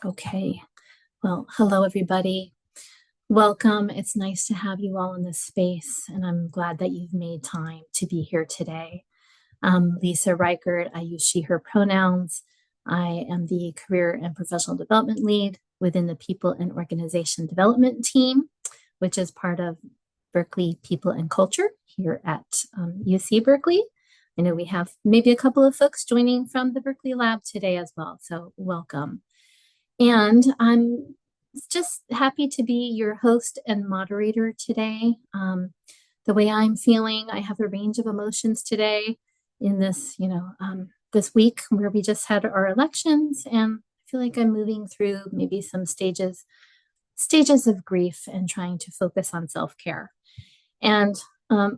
Okay. Well, hello, everybody. Welcome. It's nice to have you all in this space, and I'm glad that you've made time to be here today. I'm Lisa Reichert. I use she, her pronouns. I am the career and professional development lead within the people and organization development team, which is part of Berkeley People and Culture here at UC Berkeley. I know we have maybe a couple of folks joining from the Berkeley Lab today as well, so welcome. And I'm just happy to be your host and moderator today. The way I'm feeling, I have a range of emotions today in this, this week where we just had our elections, and I feel like I'm moving through maybe some stages of grief and trying to focus on self-care. And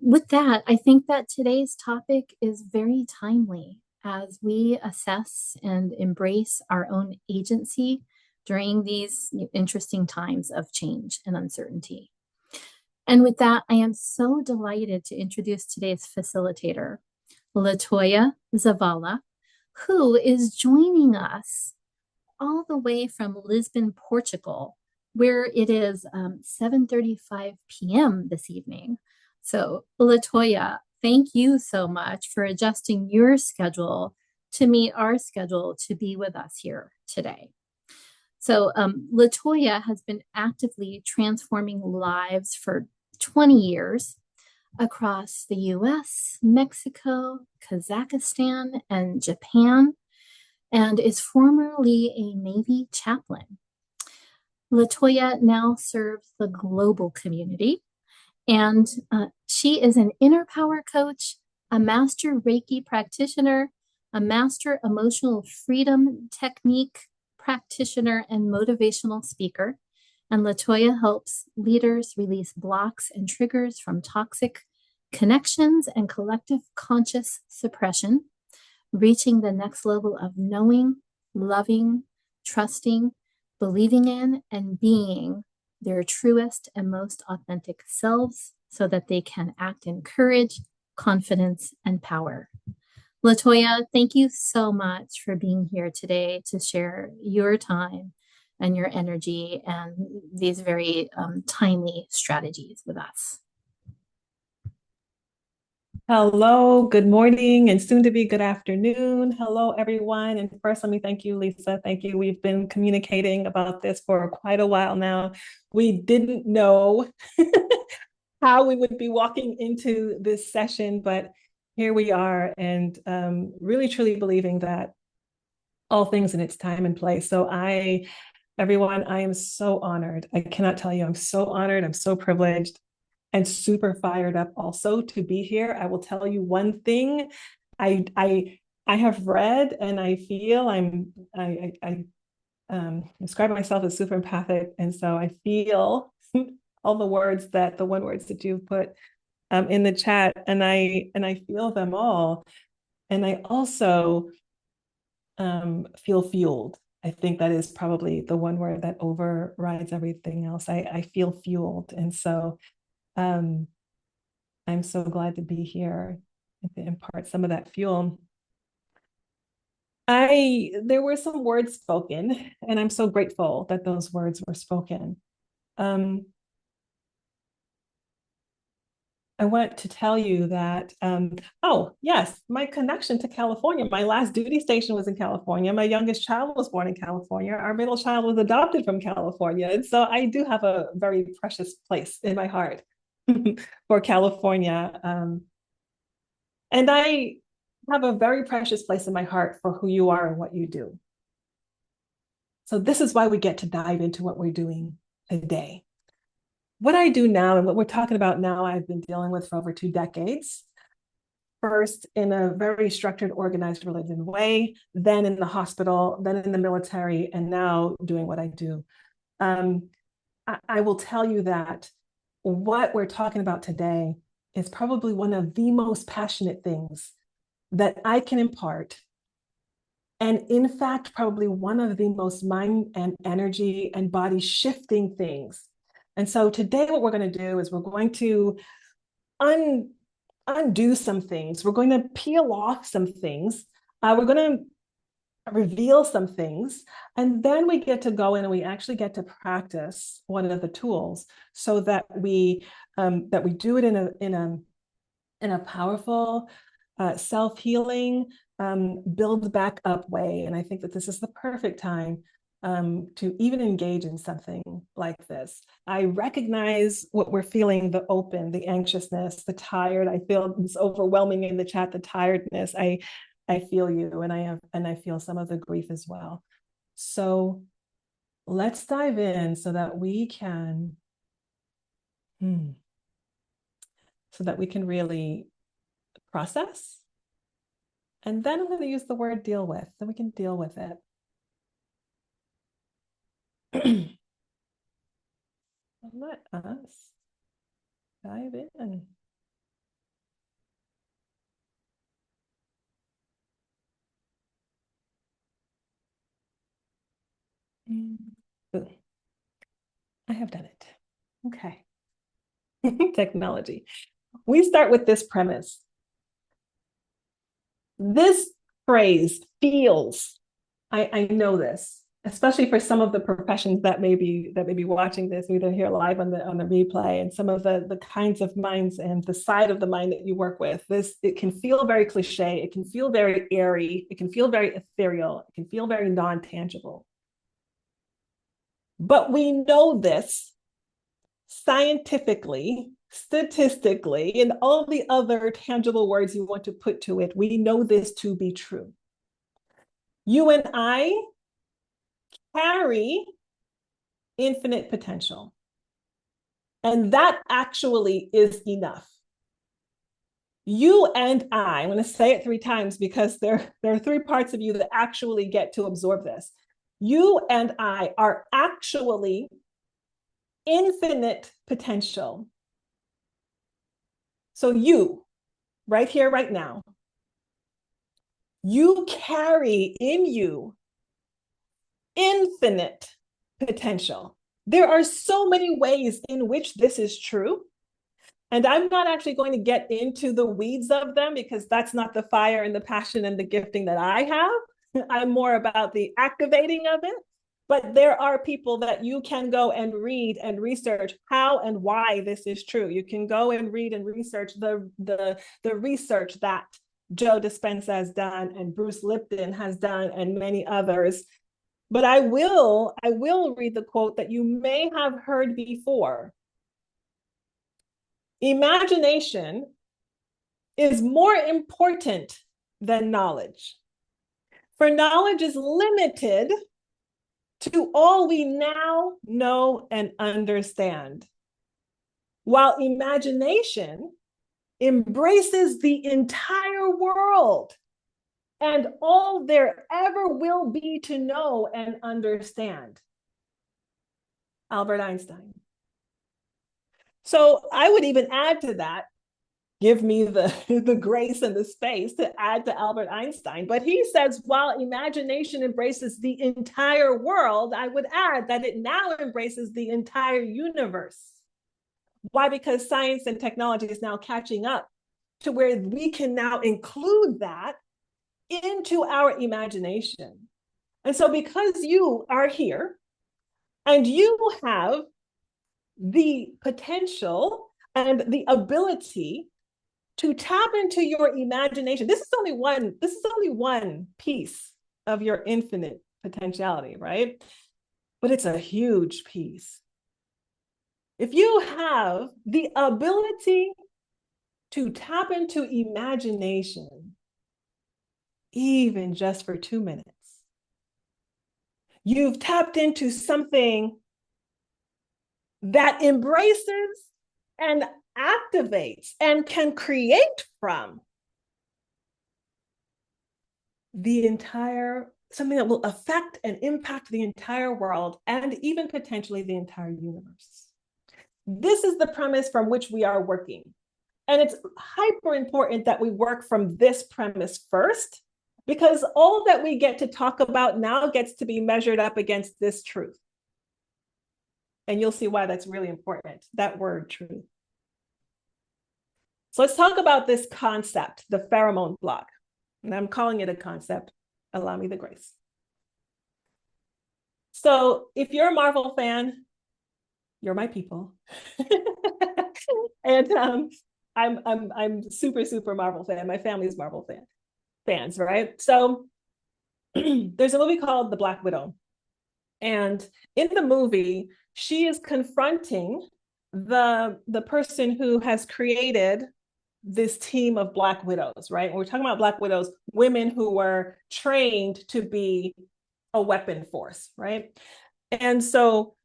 with that, I think that today's topic is very timely as we assess and embrace our own agency during these interesting times of change and uncertainty. And with that, I am so delighted to introduce today's facilitator, LaToya Zavala, who is joining us all the way from Lisbon, Portugal, where it is 7:35 p.m. this evening. So, LaToya, thank you so much for adjusting your schedule to meet our schedule to be with us here today. So, LaToya has been actively transforming lives for 20 years across the US, Mexico, Kazakhstan, and Japan, and is formerly a Navy chaplain. LaToya now serves the global community, and she is an inner power coach, a master Reiki practitioner, a master emotional freedom technique practitioner, and motivational speaker. And LaToya helps leaders release blocks and triggers from toxic connections and collective conscious suppression, reaching the next level of knowing, loving, trusting, believing in, and being their truest and most authentic selves so that they can act in courage, confidence, and power. LaToya, thank you so much for being here today to share your time and your energy and these very timely strategies with us. Hello, good morning, and soon to be good afternoon. Hello, everyone. And first, let me thank you, Lisa. Thank you. We've been communicating about this for quite a while now. We didn't know how we would be walking into this session, but here we are, and really truly believing that all things in its time and place. So everyone, I am so honored. I cannot tell you, I'm so honored. I'm so privileged and super fired up also to be here. I will tell you one thing. I have read and I feel I describe myself as super empathic, and so I feel all the one words that you put in the chat, and I feel them all, and I also feel fueled. I think that is probably the one word that overrides everything else. I feel fueled, and so I'm so glad to be here and to impart some of that fuel. There were some words spoken, and I'm so grateful that those words were spoken. I want to tell you that, oh, yes, my connection to California, my last duty station was in California. My youngest child was born in California. Our middle child was adopted from California. And so I do have a very precious place in my heart for California. And I have a very precious place in my heart for who you are and what you do. So this is why we get to dive into what we're doing today. What I do now and what we're talking about now, I've been dealing with for over 2 decades. First in a very structured, organized, religion way, then in the hospital, then in the military, and now doing what I do. I will tell you that what we're talking about today is probably one of the most passionate things that I can impart. And in fact, probably one of the most mind and energy and body shifting things. And so today, what we're going to do is we're going to undo some things. We're going to peel off some things. We're going to reveal some things, and then we get to go in and we actually get to practice one of the tools so that we do it in a powerful, self-healing, build back up way. And I think that this is the perfect time to even engage in something like this. I recognize what we're feeling, the open, the anxiousness, the tired. I feel this overwhelming in the chat, the tiredness. I feel you, and I feel some of the grief as well. So let's dive in so that we can really process. And then I'm going to use the word deal with, so we can deal with it. Let us dive in. Boom. I have done it. Okay. Technology. We start with this premise. This phrase feels, I know this, especially for some of the professions that may be watching this, either here live on the replay, and some of the kinds of minds and the side of the mind that you work with. It can feel very cliche, it can feel very airy, it can feel very ethereal, it can feel very non-tangible. But we know this scientifically, statistically, and all the other tangible words you want to put to it. We know this to be true. You and I carry infinite potential. And that actually is enough. You and I'm going to say it 3 times because there are 3 parts of you that actually get to absorb this. You and I are actually infinite potential. So you, right here, right now, you carry in you infinite potential. There are so many ways in which this is true. And I'm not actually going to get into the weeds of them because that's not the fire and the passion and the gifting that I have. I'm more about the activating of it. But there are people that you can go and read and research how and why this is true. You can go and read and research the research that Joe Dispenza has done and Bruce Lipton has done and many others. But I will read the quote that you may have heard before. Imagination is more important than knowledge. For knowledge is limited to all we now know and understand, while imagination embraces the entire world and all there ever will be to know and understand. Albert Einstein. So I would even add to that, give me the grace and the space to add to Albert Einstein. But he says, while imagination embraces the entire world, I would add that it now embraces the entire universe. Why? Because science and technology is now catching up to where we can now include that into our imagination. And so because you are here and you have the potential and the ability to tap into your imagination. This is only one piece of your infinite potentiality, right? But it's a huge piece. If you have the ability to tap into imagination, even just for 2 minutes, you've tapped into something that embraces and activates and can create from the entire, something that will affect and impact the entire world and even potentially the entire universe. This is the premise from which we are working. And it's hyper important that we work from this premise first, because all that we get to talk about now gets to be measured up against this truth. And you'll see why that's really important, that word truth. So let's talk about this concept, the pheromone block. And I'm calling it a concept. Allow me the grace. So if you're a Marvel fan, you're my people. And I'm super Marvel fan. My family's Marvel fans, right? So there's a movie called The Black Widow. And in the movie, she is confronting the person who has created this team of Black widows, right? And we're talking about Black widows, women who were trained to be a weapon force, right? And so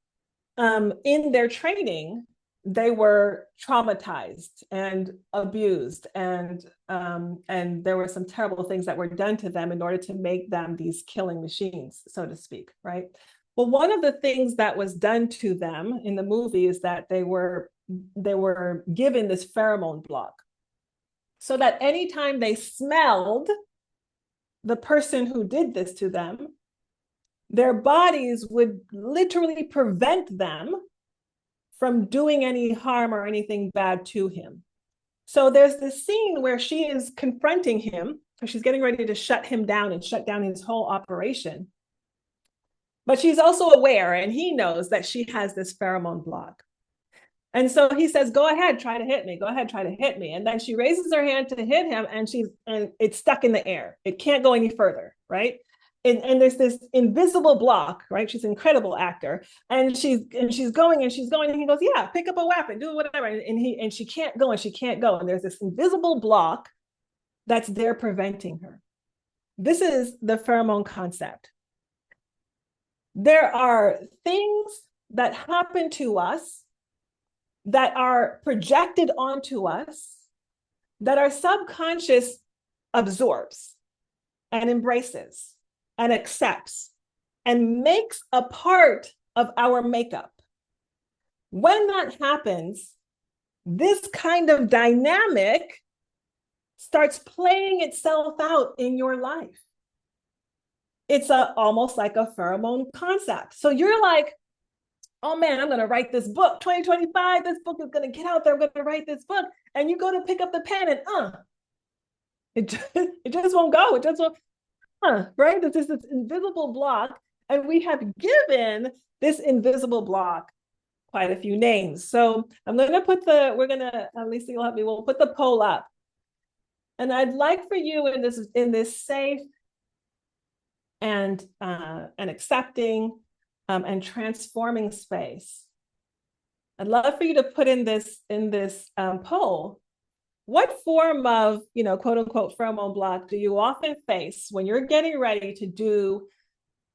in their training, they were traumatized and abused, and there were some terrible things that were done to them in order to make them these killing machines, so to speak, right? Well, one of the things that was done to them in the movie is that they were given this pheromone block, so that anytime they smelled the person who did this to them, their bodies would literally prevent them from doing any harm or anything bad to him. So there's this scene where she is confronting him, because she's getting ready to shut him down and shut down his whole operation. But she's also aware, and he knows, that she has this pheromone block. And so he says, go ahead, try to hit me. Go ahead, try to hit me. And then she raises her hand to hit him, and it's stuck in the air. It can't go any further, right? And there's this invisible block, right? She's an incredible actor. And she's going, and he goes, yeah, pick up a weapon, do whatever. And she can't go, and she can't go. And there's this invisible block that's there preventing her. This is the pheromone concept. There are things that happen to us that are projected onto us that our subconscious absorbs and embraces and accepts and makes a part of our makeup. When that happens, this kind of dynamic starts playing itself out in your life. It's almost like a pheromone concept. So you're like, oh man, I'm going to write this book. 2025, this book is going to get out there. I'm going to write this book. And you go to pick up the pen and it just won't go. It just won't, right? It's just this invisible block. And we have given this invisible block quite a few names. So I'm going to put Lisa, you'll help me. We'll put the poll up. And I'd like for you in this safe and accepting and transforming space, I'd love for you to put in this poll, what form of, quote unquote, pheromone block do you often face when you're getting ready to do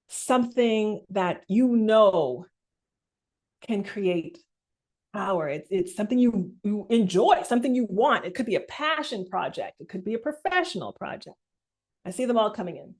something that can create power? It's something you enjoy, something you want. It could be a passion project. It could be a professional project. I see them all coming in.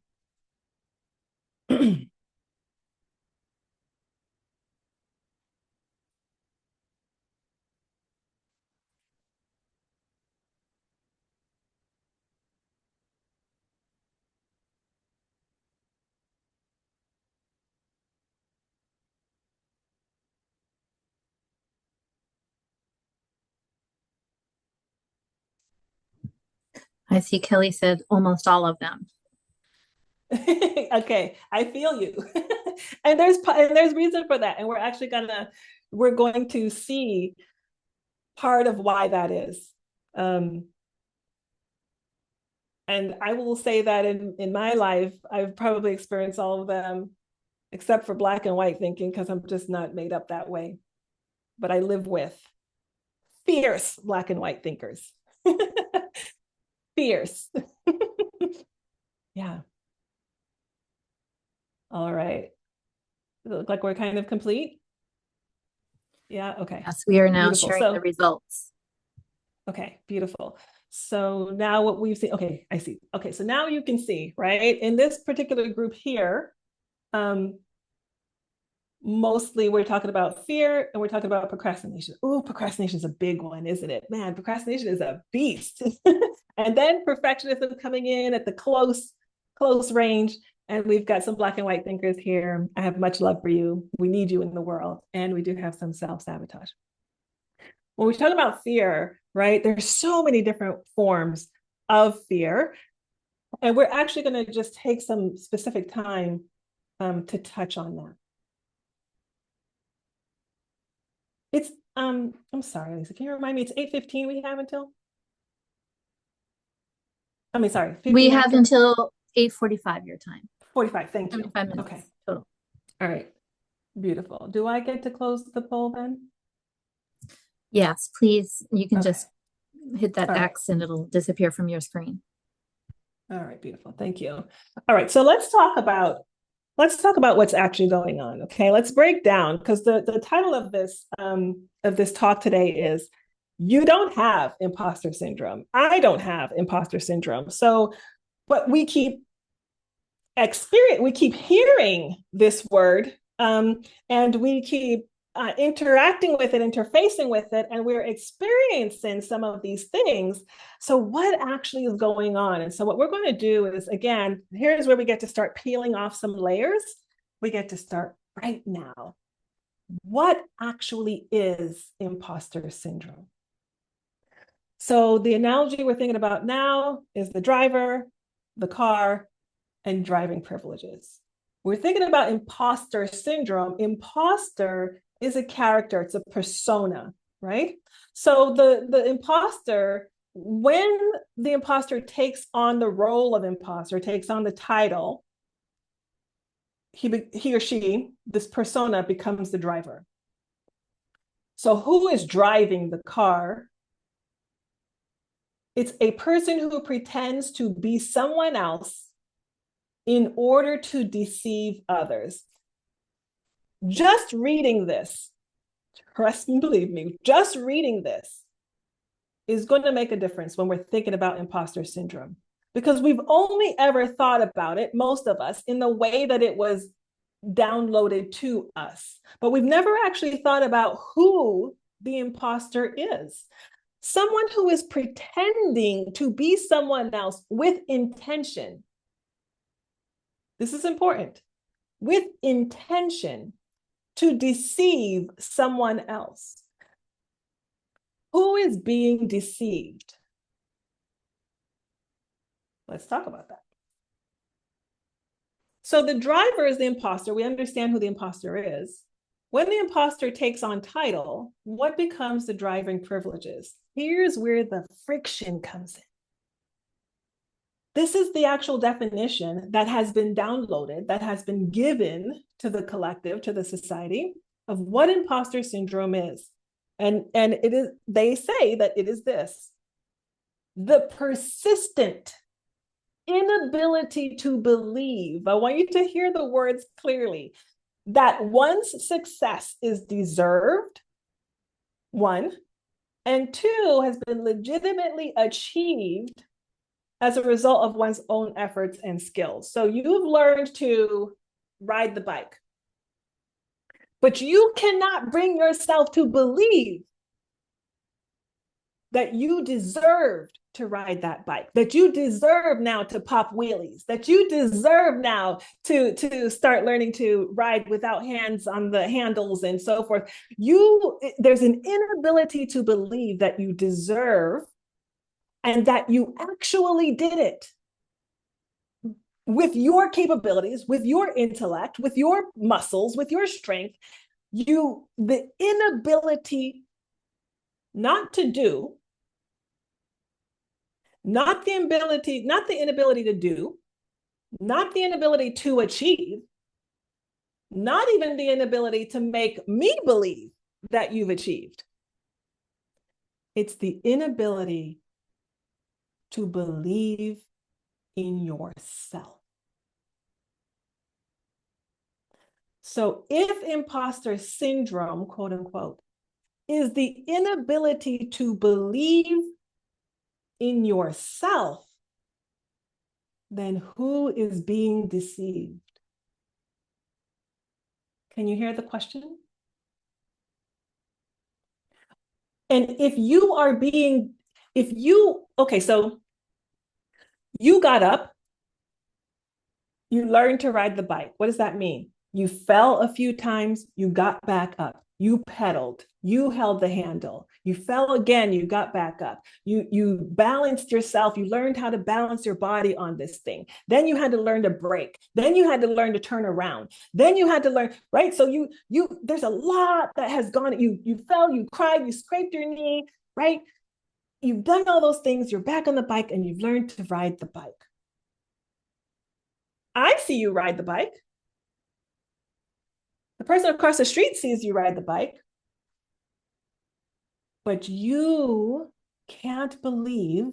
I see Kelly said almost all of them. Okay, I feel you. And there's reason for that. And we're going to see part of why that is. And I will say that in my life, I've probably experienced all of them, except for black and white thinking, because I'm just not made up that way. But I live with fierce black and white thinkers. Fierce. Yeah. All right. Does it look like we're kind of complete? Yeah, okay. Yes, we are now Beautiful. sharing the results. Okay, beautiful. So now what we've seen, okay, I see. Okay, so now you can see, right? In this particular group here, mostly we're talking about fear and we're talking about procrastination. Oh, procrastination is a big one, isn't it? Man, procrastination is a beast. And then perfectionism coming in at the close range. And we've got some black and white thinkers here. I have much love for you. We need you in the world. And we do have some self-sabotage. When we talk about fear, right, there's so many different forms of fear. And we're actually going to just take some specific time to touch on that. It's I'm sorry, Lisa. Can you remind me? It's 8:15 we have until? I mean, sorry, We 15 have after? until 8:45 your time. 45. Thank you. 75 Okay. minutes total. All right. Beautiful. Do I get to close the poll then? Yes, please. You can Okay. just hit that All right. X and it'll disappear from your screen. All right. Beautiful. Thank you. All right. So let's talk about what's actually going on. Okay. Let's break down, because the title of this talk today is "You Don't Have Imposter Syndrome." I don't have imposter syndrome. So, but we keep hearing this word, and we keep interacting with it, interfacing with it, and we're experiencing some of these things. So what actually is going on? And so what we're going to do is, again, here's where we get to start peeling off some layers. We get to start right now. What actually is imposter syndrome? So the analogy we're thinking about now is the driver, the car, and driving privileges. We're thinking about imposter syndrome. Imposter is a character, it's a persona, right? So the imposter, when the imposter takes on the role of imposter, takes on the title, he or she, this persona, becomes the driver. So who is driving the car? It's a person who pretends to be someone else in order to deceive others. Just reading this, trust me, believe me, just reading this is going to make a difference when we're thinking about imposter syndrome, because we've only ever thought about it, most of us, in the way that it was downloaded to us. But we've never actually thought about who the imposter is. Someone who is pretending to be someone else with intention. This is important. With intention to deceive someone else. Who is being deceived? Let's talk about that. So the driver is the imposter. We understand who the imposter is. When the imposter takes on title, what becomes the driving privileges? Here's where the friction comes in. This is the actual definition that has been downloaded, that has been given to the collective, to the society, of what imposter syndrome is. And it is, they say that it is this: the persistent inability to believe. I want you to hear the words clearly: that one's success is deserved, one, and two, has been legitimately achieved as a result of one's own efforts and skills. So you've learned to ride the bike, but you cannot bring yourself to believe that you deserved to ride that bike, that you deserve now to pop wheelies, that you deserve now to start learning to ride without hands on the handles and so forth. There's an inability to believe that you deserve and that you actually did it with your capabilities, with your intellect, with your muscles, with your strength. The inability not to do, not the inability to do, not the inability to achieve, not even the inability to make me believe that you've achieved. It's the inability to believe in yourself. So if imposter syndrome, quote unquote, is the inability to believe in yourself, then who is being deceived? Can you hear the question? And okay, so you got up, you learned to ride the bike. What does that mean? You fell a few times, you got back up. You pedaled, you held the handle, you fell again, you got back up, you balanced yourself, you learned how to balance your body on this thing. Then you had to learn to brake, then you had to learn to turn around, then you had to learn, right? So you there's a lot that has gone. You fell, you cried, you scraped your knee, right? You've done all those things, you're back on the bike, and you've learned to ride the bike. I see you ride the bike. The person across the street sees you ride the bike, but you can't believe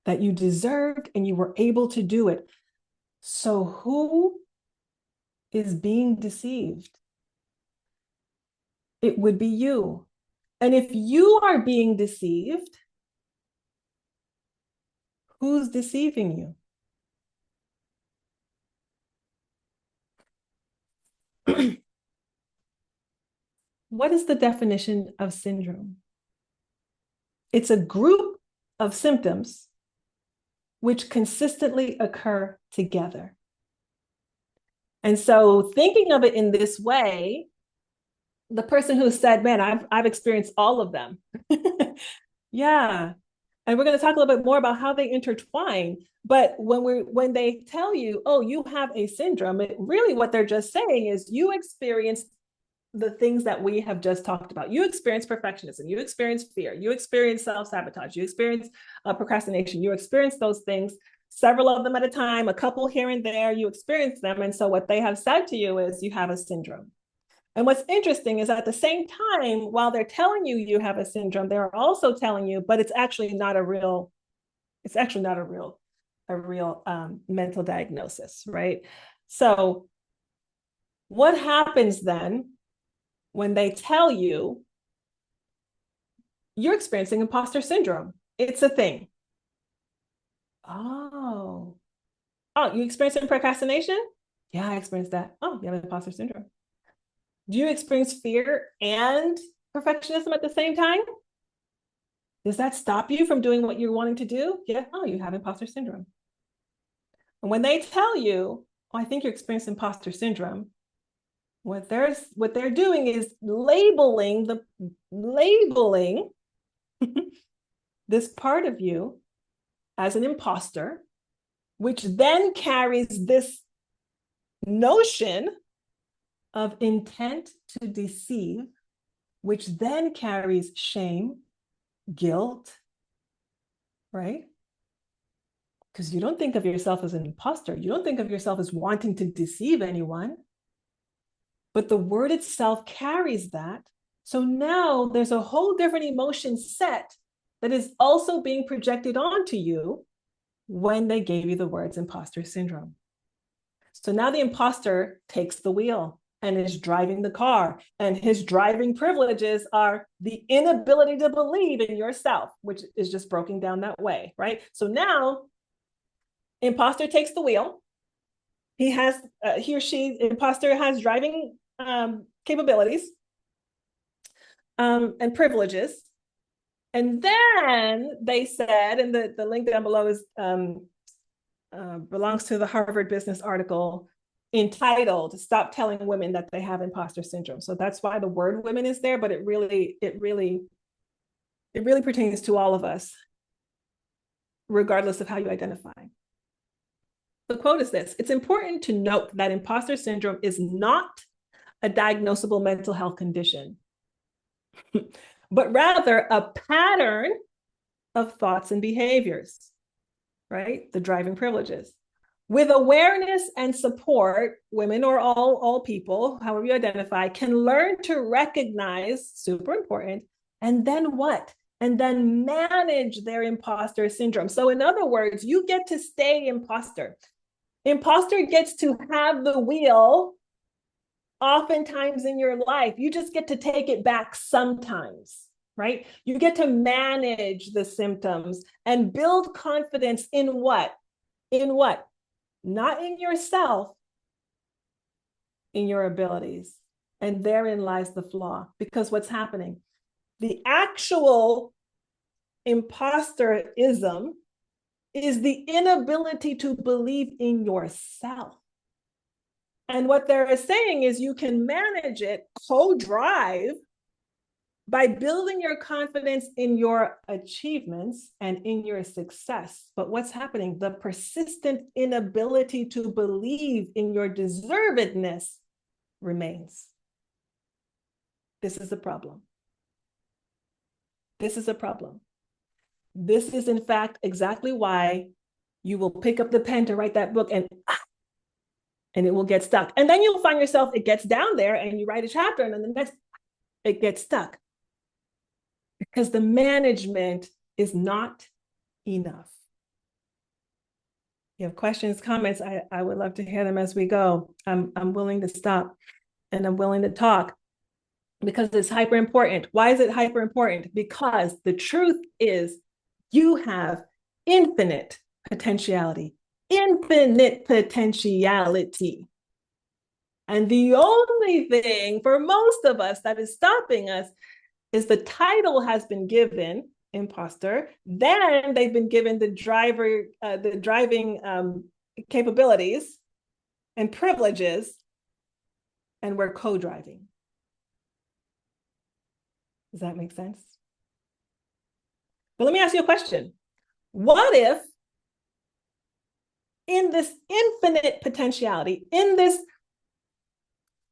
that you deserved and you were able to do it. So who is being deceived? It would be you. And if you are being deceived, who's deceiving you? What is the definition of syndrome? It's a group of symptoms which consistently occur together. And so thinking of it in this way, the person who said, man, I've experienced all of them. Yeah. And we're going to talk a little bit more about how they intertwine. But when they tell you, oh, you have a syndrome, really what they're just saying is you experienced the things that we have just talked about. You experience perfectionism, you experience fear, you experience self-sabotage, you experience procrastination, you experience those things, several of them at a time, a couple here and there, you experience them. And so what they have said to you is you have a syndrome. And what's interesting is at the same time, while they're telling you you have a syndrome, they're also telling you, but it's actually not a real mental diagnosis, right? So what happens then when they tell you you're experiencing imposter syndrome? It's a thing. Oh, you experiencing procrastination? Yeah, I experienced that. Oh, you have imposter syndrome. Do you experience fear and perfectionism at the same time? Does that stop you from doing what you're wanting to do? Yeah. Oh, you have imposter syndrome. And when they tell you, oh, I think you're experiencing imposter syndrome, what they're doing is labeling this part of you as an imposter, which then carries this notion of intent to deceive, which then carries shame, guilt, right? Because you don't think of yourself as an imposter. You don't think of yourself as wanting to deceive anyone. But the word itself carries that. So now there's a whole different emotion set that is also being projected onto you when they gave you the words imposter syndrome. So now the imposter takes the wheel and is driving the car, and his driving privileges are the inability to believe in yourself, which is just broken down that way, right? So now imposter takes the wheel. Imposter has driving capabilities and privileges. And then they said, and the link down below is belongs to the Harvard Business article entitled "Stop Telling Women That They Have Imposter Syndrome." So that's why the word "women" is there, but it really pertains to all of us, regardless of how you identify. The quote is this: "It's important to note that imposter syndrome is not a diagnosable mental health condition, but rather a pattern of thoughts and behaviors," right? The driving privileges. With awareness and support, women or all people, however you identify, can learn to recognize, super important, and then what? And then manage their imposter syndrome. So in other words, you get to stay imposter. Imposter gets to have the wheel oftentimes in your life. You just get to take it back sometimes, right? You get to manage the symptoms and build confidence in what? In what? Not in yourself, in your abilities. And therein lies the flaw. Because what's happening? The actual imposterism is the inability to believe in yourself. And what they're saying is you can manage it, co-drive, by building your confidence in your achievements and in your success. But what's happening? The persistent inability to believe in your deservedness remains. This is a problem. This is a problem. This is, in fact, exactly why you will pick up the pen to write that book and it will get stuck. And then you'll find yourself, it gets down there and you write a chapter and then the next, it gets stuck. Because the management is not enough. You have questions, comments, I would love to hear them as we go. I'm willing to stop and I'm willing to talk because it's hyper important. Why is it hyper important? Because the truth is you have infinite potentiality, infinite potentiality. And the only thing for most of us that is stopping us is the title has been given, imposter, then they've been given the driving capabilities and privileges, and we're co-driving. Does that make sense? But let me ask you a question. What if in this infinite potentiality, in this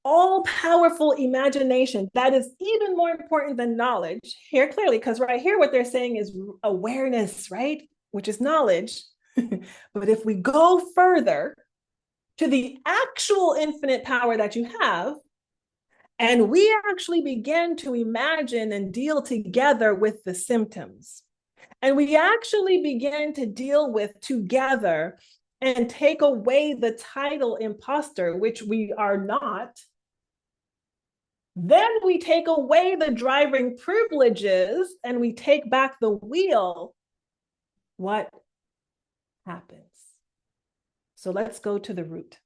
all-powerful imagination that is even more important than knowledge, here clearly, because right here what they're saying is awareness, right? Which is knowledge. But if we go further to the actual infinite power that you have, and we actually begin to imagine and deal together with the symptoms, and we actually begin to deal with together and take away the title imposter, which we are not, then we take away the driving privileges and we take back the wheel. What happens? So let's go to the root.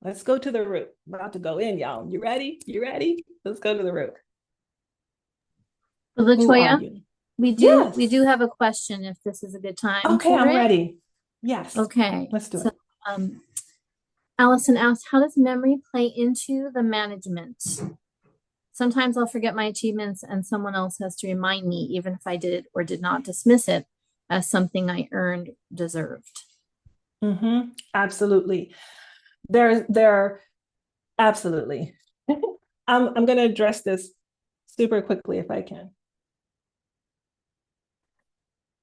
Let's go to the root. I'm about to go in, y'all. You ready? You ready? Let's go to the root. LaToya, Yes. we do have a question if this is a good time. Okay, I'm ready. Yes. Okay. Let's do it. Allison asked, how does memory play into the management? Sometimes I'll forget my achievements and someone else has to remind me, even if I did or did not dismiss it as something I earned, deserved. Absolutely. There, absolutely. I'm going to address this super quickly if I can.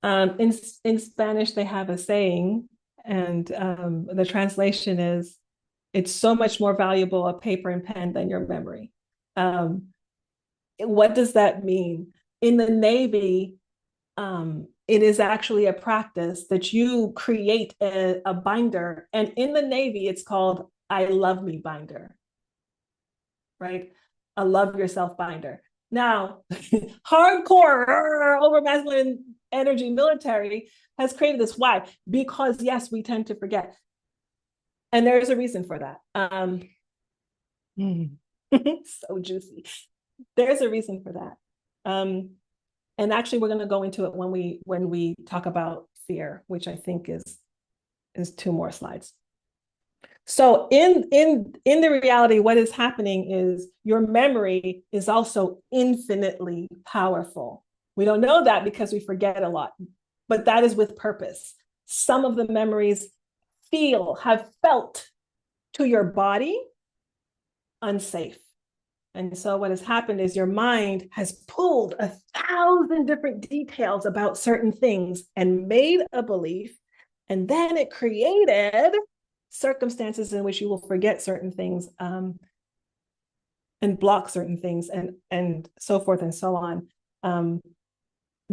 In Spanish, they have a saying, and the translation is, it's so much more valuable a paper and pen than your memory. What does that mean? In the Navy, it is actually a practice that you create a binder, and in the Navy, it's called I Love Me binder, right? A love yourself binder. Now, hardcore over masculine energy military has created this. Why? Because yes, we tend to forget. And there's a reason for that. So juicy. There's a reason for that. And actually, we're going to go into it when we talk about fear, which I think is 2 more slides. So in the reality, what is happening is your memory is also infinitely powerful. We don't know that because we forget a lot, but that is with purpose. Some of the memories have felt to your body unsafe. And so what has happened is your mind has pulled 1,000 different details about certain things and made a belief, and then it created circumstances in which you will forget certain things and block certain things and so forth and so on.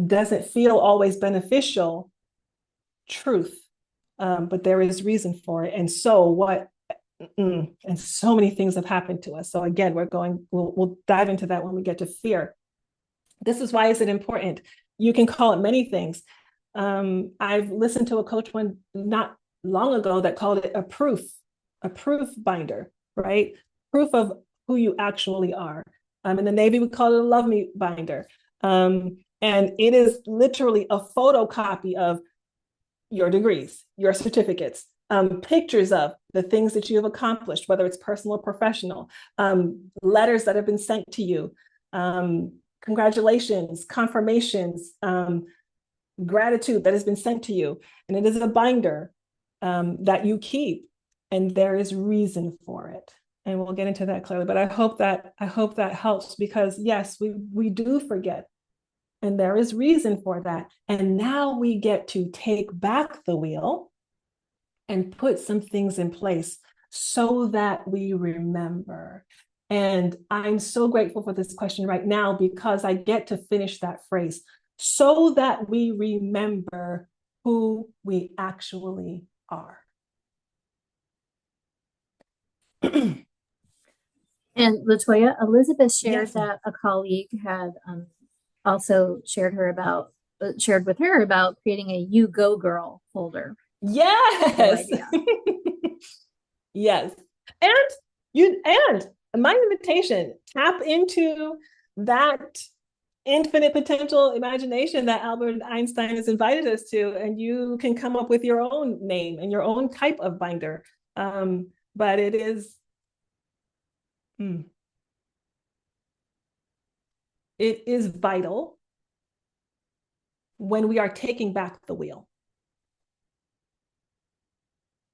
Doesn't feel always beneficial, truth, but there is reason for it. And so and so many things have happened to us. So again, we'll dive into that when we get to fear. This is why is it important? You can call it many things. I've listened to a coach one not long ago that called it a proof binder, right? Proof of who you actually are. In the Navy, we call it a love me binder. And it is literally a photocopy of your degrees, your certificates, pictures of the things that you have accomplished, whether it's personal or professional, letters that have been sent to you, congratulations, confirmations, gratitude that has been sent to you. And it is a binder that you keep, and there is reason for it. And we'll get into that clearly, but I hope that helps, because yes, we do forget, and there is reason for that. And now we get to take back the wheel and put some things in place so that we remember. And I'm so grateful for this question right now, because I get to finish that phrase, so that we remember who we actually are. And LaToya, Elizabeth shared Yes. that a colleague had also shared with her about creating a "You Go Girl" folder. Yes. Yes. And my invitation, tap into that infinite potential imagination that Albert Einstein has invited us to, and you can come up with your own name and your own type of binder. But it is, it is vital when we are taking back the wheel.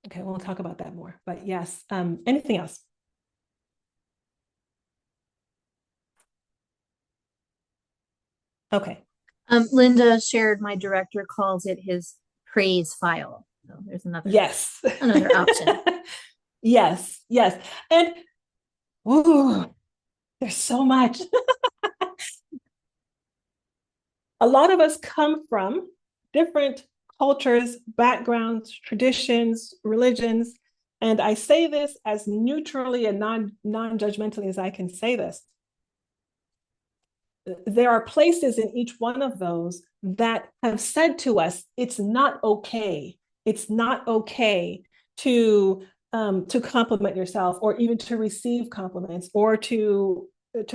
Okay, we'll talk about that more. But yes, anything else? Okay. Linda shared my director calls it his praise file. So there's yes, another option. Yes. And ooh, there's so much. A lot of us come from different cultures, backgrounds, traditions, religions. And I say this as neutrally and non-judgmentally as I can say this. There are places in each one of those that have said to us, it's not okay. It's not okay to compliment yourself, or even to receive compliments, or to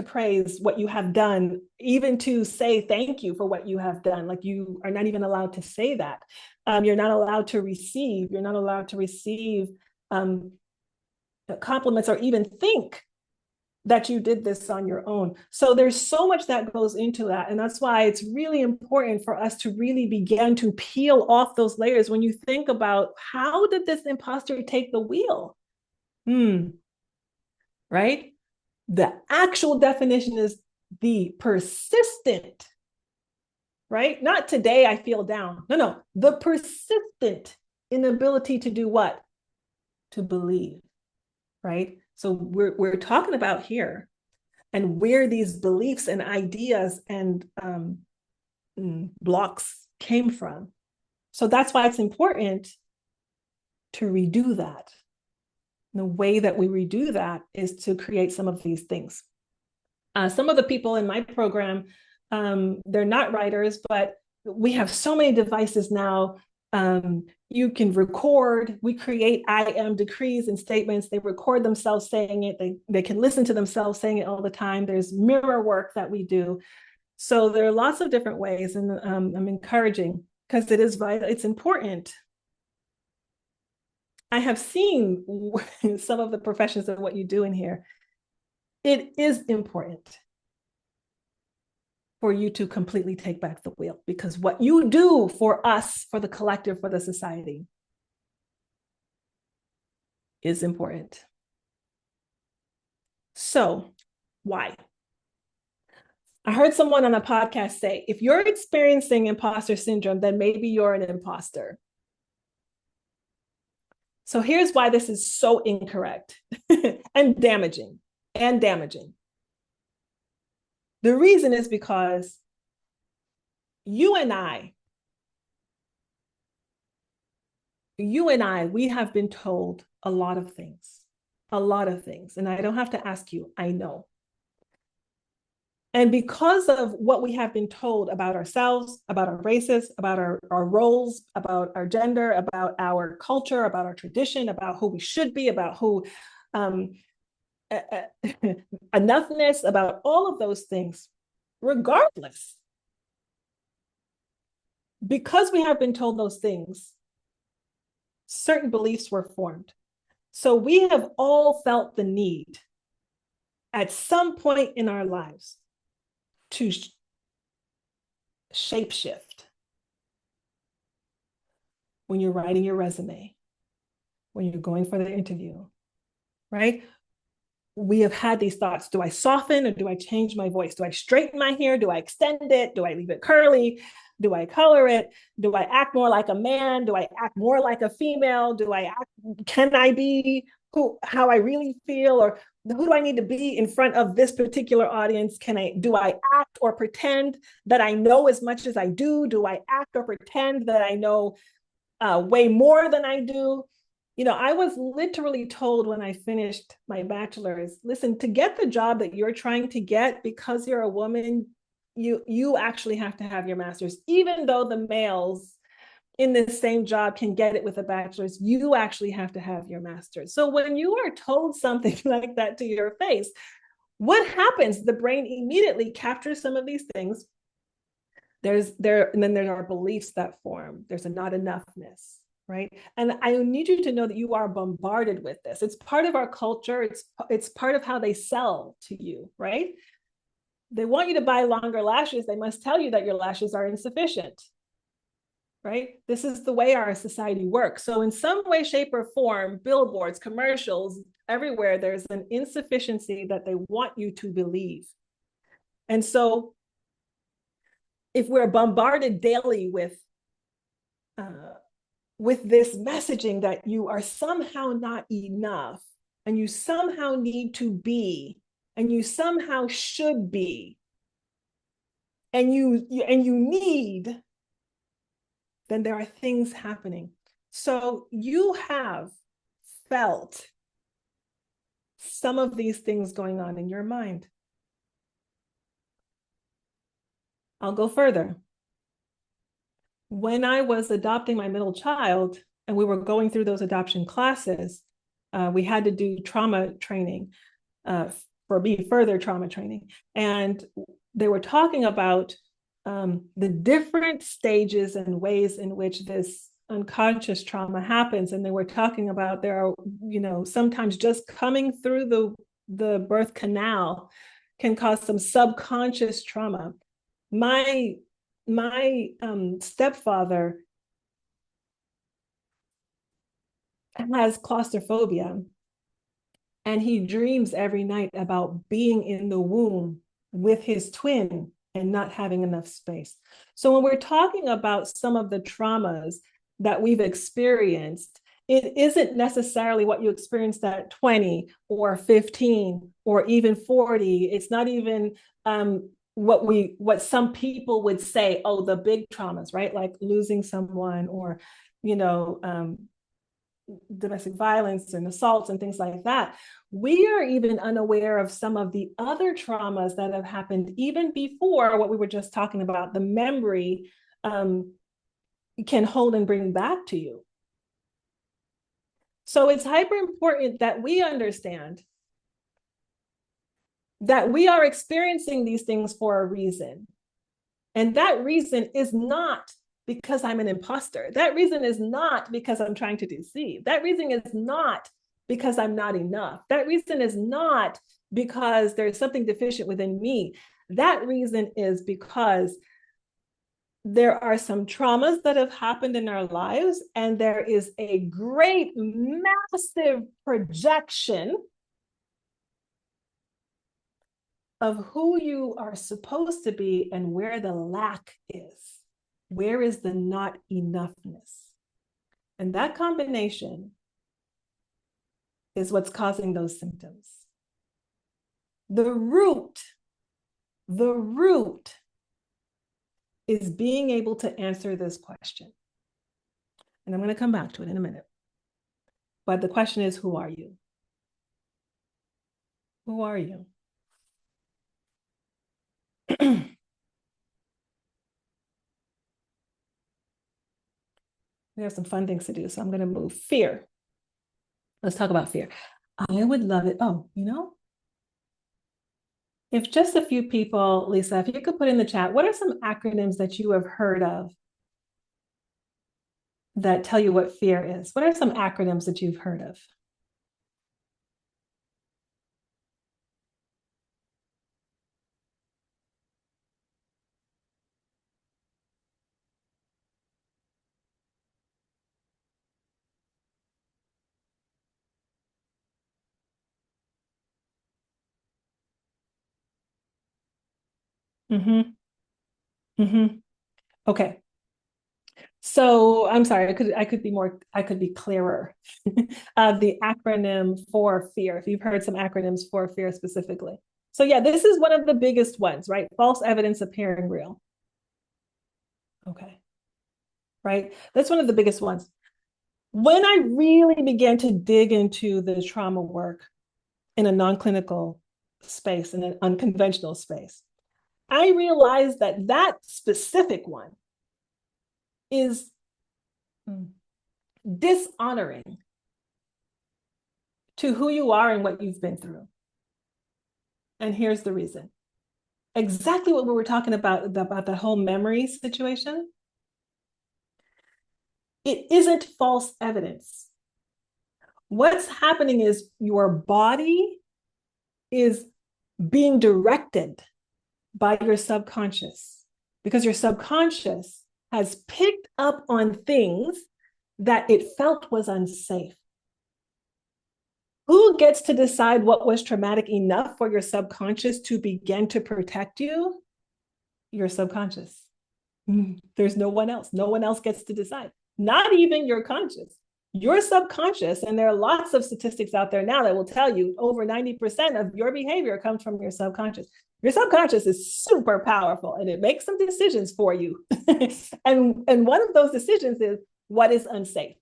praise what you have done, even to say thank you for what you have done. Like, you are not even allowed to say that. You're not allowed to receive. You're not allowed to receive compliments, or even think that you did this on your own. So there's so much that goes into that. And that's why it's really important for us to really begin to peel off those layers when you think about, how did this imposter take the wheel? Right? The actual definition is the persistent, right? Not today I feel down. No, the persistent inability to do what? To believe, right? So we're talking about here, and where these beliefs and ideas and blocks came from. So that's why it's important to redo that. And the way that we redo that is to create some of these things. Some of the people in my program, they're not writers, but we have so many devices now. You can record. We create I am decrees and statements. They record themselves saying it. They can listen to themselves saying it all the time. There's mirror work that we do. So there are lots of different ways, and I'm encouraging, because it is vital. It's important. I have seen some of the professions of what you do in here. It is important for you to completely take back the wheel, because what you do for us, for the collective, for the society, is important. So, why? I heard someone on a podcast say, if you're experiencing imposter syndrome, then maybe you're an imposter. So here's why this is so incorrect and damaging. The reason is because you and I, we have been told a lot of things. And I don't have to ask you, I know. And because of what we have been told about ourselves, about our races, about our roles, about our gender, about our culture, about our tradition, about who we should be, about who enoughness, about all of those things, regardless, because we have been told those things, certain beliefs were formed. So we have all felt the need at some point in our lives to shapeshift. When you're writing your resume, when you're going for the interview, right? We have had these thoughts. Do I soften or do I change my voice? Do I straighten my hair? Do I extend it? Do I leave it curly? Do I color it? Do I act more like a man? Do I act more like a female? Can I be how I really feel? Or who do I need to be in front of this particular audience? Do I act or pretend that I know as much as I do? Do I act or pretend that I know way more than I do? I was literally told when I finished my bachelor's, listen, to get the job that you're trying to get, because you're a woman, you actually have to have your master's. Even though the males in this same job can get it with a bachelor's, you actually have to have your master's. So when you are told something like that to your face, what happens? The brain immediately captures some of these things. And then there are beliefs that form. There's a not enoughness, right? And I need you to know that you are bombarded with this. It's part of our culture. It's part of how they sell to you, right? They want you to buy longer lashes. They must tell you that your lashes are insufficient, right? This is the way our society works. So in some way, shape, or form, billboards, commercials, everywhere, there's an insufficiency that they want you to believe. And so if we're bombarded daily with this messaging that you are somehow not enough, and you somehow need to be, and you somehow should be, and you need, then there are things happening. So you have felt some of these things going on in your mind. I'll go further. When I was adopting my middle child and we were going through those adoption classes, we had to do trauma training for me, further trauma training. And they were talking about the different stages and ways in which this unconscious trauma happens. And they were talking about there are, sometimes just coming through the birth canal can cause some subconscious trauma. My stepfather has claustrophobia, and he dreams every night about being in the womb with his twin and not having enough space. So when we're talking about some of the traumas that we've experienced, it isn't necessarily what you experienced at 20 or 15 or even 40. It's not even what some people would say, oh, the big traumas, right? Like losing someone, or domestic violence and assaults and things like that. We are even unaware of some of the other traumas that have happened even before what we were just talking about. The memory can hold and bring back to you. So it's hyper important that we understand that we are experiencing these things for a reason. And that reason is not because I'm an imposter. That reason is not because I'm trying to deceive. That reason is not because I'm not enough. That reason is not because there's something deficient within me. That reason is because there are some traumas that have happened in our lives, and there is a great, massive projection of who you are supposed to be and where the lack is. Where is the not enough-ness? And that combination is what's causing those symptoms. The root is being able to answer this question. And I'm going to come back to it in a minute. But the question is, who are you? Who are you? We have some fun things to do, so I'm going to move. Fear. Let's talk about fear. I would love it. Oh, if just a few people, Lisa, if you could put in the chat, what are some acronyms that you have heard of that tell you what fear is. What are some acronyms that you've heard of? Mm-hmm. Mm-hmm. Okay. So I'm sorry, I could be clearer. The acronym for fear, if you've heard some acronyms for fear specifically. So yeah, this is one of the biggest ones, right? False evidence appearing real. Okay. Right? That's one of the biggest ones. When I really began to dig into the trauma work in a non-clinical space, in an unconventional space, I realized that that specific one is dishonoring to who you are and what you've been through. And here's the reason. Exactly what we were talking about the whole memory situation. It isn't false evidence. What's happening is your body is being directed by your subconscious because your subconscious has picked up on things that it felt was unsafe. Who gets to decide what was traumatic enough for your subconscious to begin to protect you? Your subconscious. There's no one else. No one else gets to decide, not even your conscious. Your subconscious, and there are lots of statistics out there now that will tell you over 90% of your behavior comes from your subconscious. Your subconscious is super powerful and it makes some decisions for you. and one of those decisions is what is unsafe.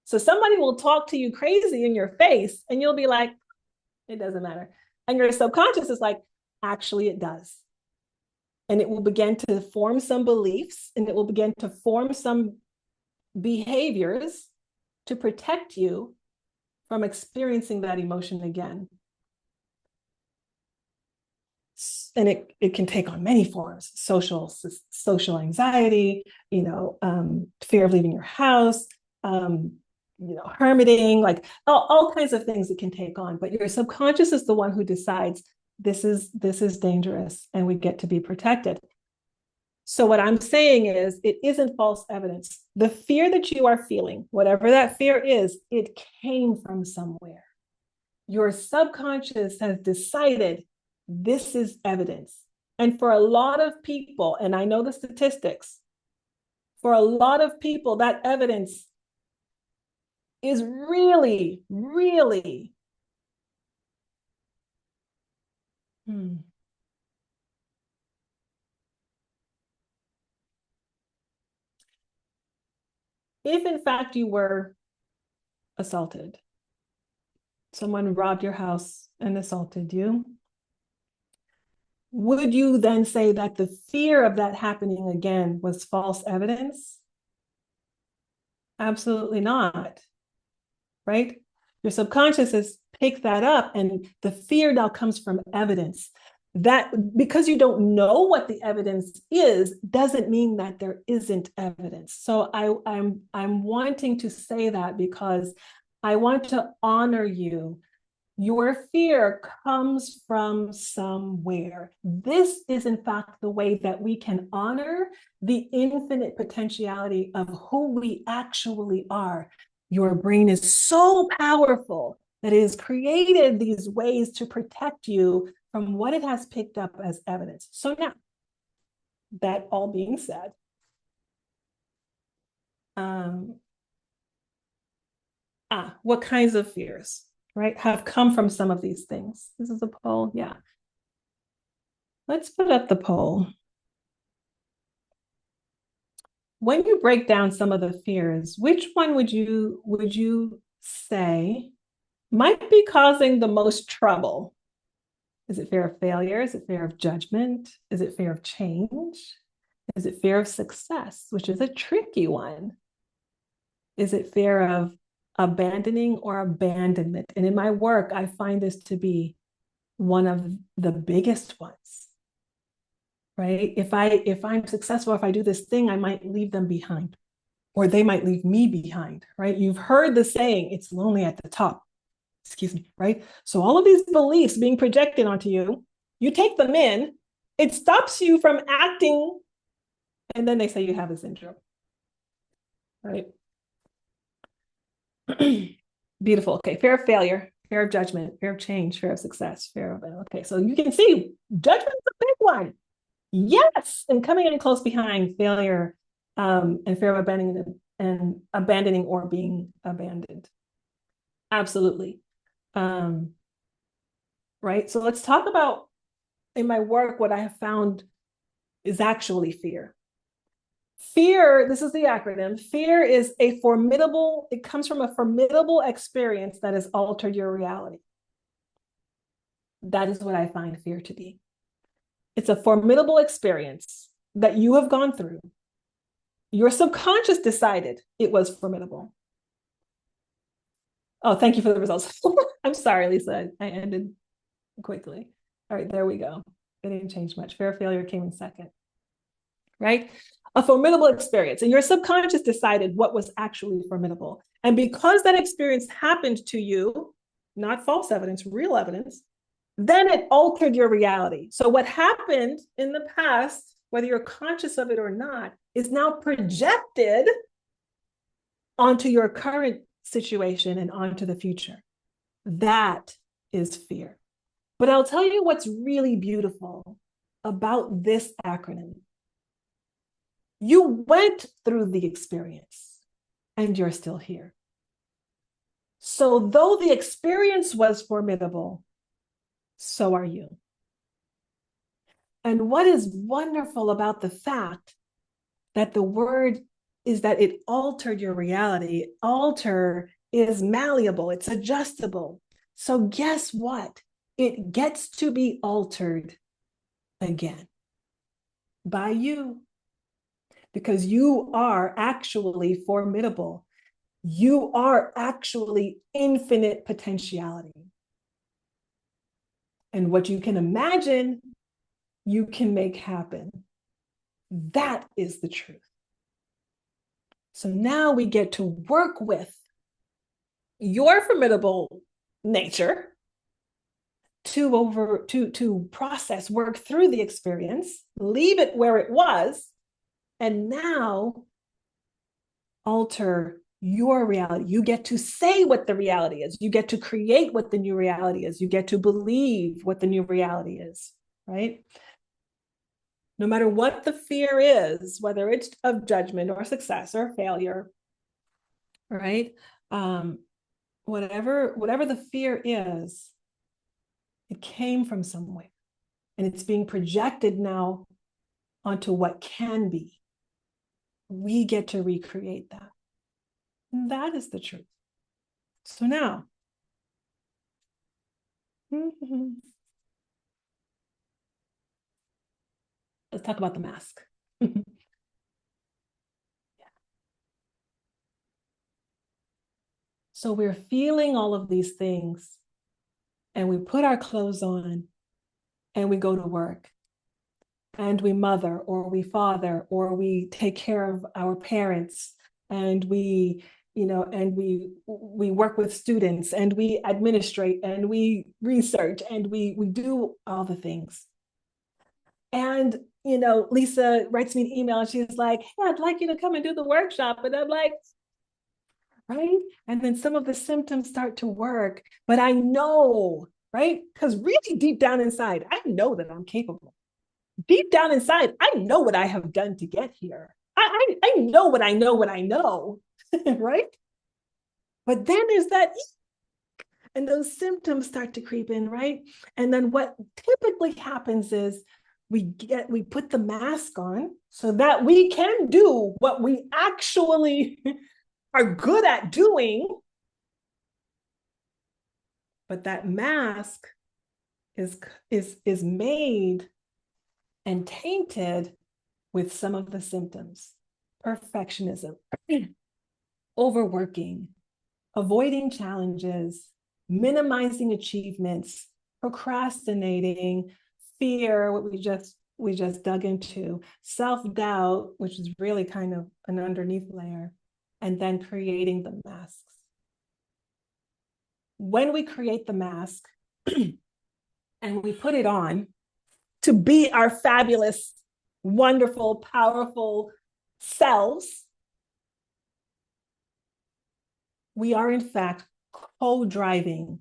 So somebody will talk to you crazy in your face and you'll be like, it doesn't matter. And your subconscious is like, actually, it does. And it will begin to form some beliefs and it will begin to form some behaviors to protect you from experiencing that emotion again. And it can take on many forms: social anxiety, fear of leaving your house, hermiting, like all kinds of things it can take on. But your subconscious is the one who decides this is dangerous and we get to be protected. So what I'm saying is it isn't false evidence. The fear that you are feeling, whatever that fear is, it came from somewhere. Your subconscious has decided this is evidence. And for a lot of people, and I know the statistics, for a lot of people, that evidence is really, really if in fact you were assaulted, someone robbed your house and assaulted you, would you then say that the fear of that happening again was false evidence? Absolutely not, right? Your subconscious has picked that up, and the fear now comes from evidence. That because you don't know what the evidence is, doesn't mean that there isn't evidence. So I'm wanting to say that because I want to honor you. Your fear comes from somewhere. This is, in fact, the way that we can honor the infinite potentiality of who we actually are. Your brain is so powerful that it has created these ways to protect you from what it has picked up as evidence. So now, that all being said, what kinds of fears, right, have come from some of these things? This is a poll. Yeah. Let's put up the poll. When you break down some of the fears, which one would you say might be causing the most trouble? Is it fear of failure? Is it fear of judgment? Is it fear of change? Is it fear of success, which is a tricky one? Is it fear of abandoning or abandonment? And in my work, I find this to be one of the biggest ones, right? If I'm successful, if I do this thing, I might leave them behind. or they might leave me behind, right? You've heard the saying, it's lonely at the top, excuse me, right? So all of these beliefs being projected onto you, you take them in, it stops you from acting, and then they say you have a syndrome, right? Beautiful. Okay, fear of failure, fear of judgment, fear of change, fear of success, fear of, okay, so you can see judgment's a big one. Yes, and coming in close behind failure, and fear of abandoning or being abandoned. Absolutely. Um, right. So let's talk about in my work what I have found is actually fear. Fear, this is the acronym. Fear is a formidable, it comes from a formidable experience that has altered your reality. That is what I find fear to be. It's a formidable experience that you have gone through. Your subconscious decided it was formidable. Oh, thank you for the results. I'm sorry, Lisa. I ended quickly. All right, there we go. It didn't change much. Fear of failure came in second, right? A formidable experience. And your subconscious decided what was actually formidable. And because that experience happened to you, not false evidence, real evidence, then it altered your reality. So what happened in the past, whether you're conscious of it or not, is now projected onto your current situation and onto the future. That is fear. But I'll tell you what's really beautiful about this acronym. You went through the experience and you're still here. So, though the experience was formidable, so are you. And what is wonderful about the fact that the word is that it altered your reality, alter is malleable, it's adjustable. So, guess what? It gets to be altered again by you because you are actually formidable. You are actually infinite potentiality. And what you can imagine, you can make happen. That is the truth. So now we get to work with your formidable nature to process, work through the experience, leave it where it was, and now alter your reality. You get to say what the reality is. You get to create what the new reality is. You get to believe what the new reality is, right? No matter what the fear is, whether it's of judgment or success or failure, right? Whatever the fear is, it came from somewhere and it's being projected now onto what can be. We get to recreate that. And that is the truth. So now, let's talk about the mask. So we're feeling all of these things and we put our clothes on and we go to work and we mother or we father or we take care of our parents and we and we work with students and we administrate and we research and we do all the things. And Lisa writes me an email and she's like, hey, I'd like you to come and do the workshop. And I'm like, right? And then some of the symptoms start to work, but I know, right? Because really deep down inside, I know that I'm capable. Deep down inside, I know what I have done to get here. I know what I know what I know, right? But then there's that, and those symptoms start to creep in, right? And then what typically happens is we put the mask on so that we can do what we actually are good at doing. But that mask is made and tainted with some of the symptoms: perfectionism, overworking, avoiding challenges, minimizing achievements, procrastinating, fear, what we just dug into, self-doubt, which is really kind of an underneath layer, and then creating the masks. When we create the mask and we put it on to be our fabulous, wonderful, powerful selves, we are in fact co-driving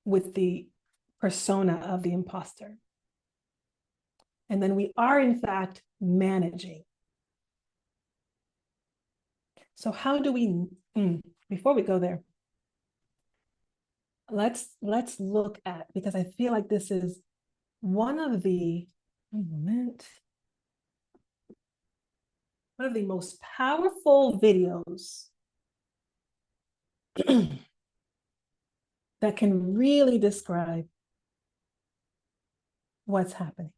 with the persona of the imposter. And then we are in fact managing. So how do we, before we go there, let's look at, because I feel like this is one of the most powerful videos that can really describe what's happening.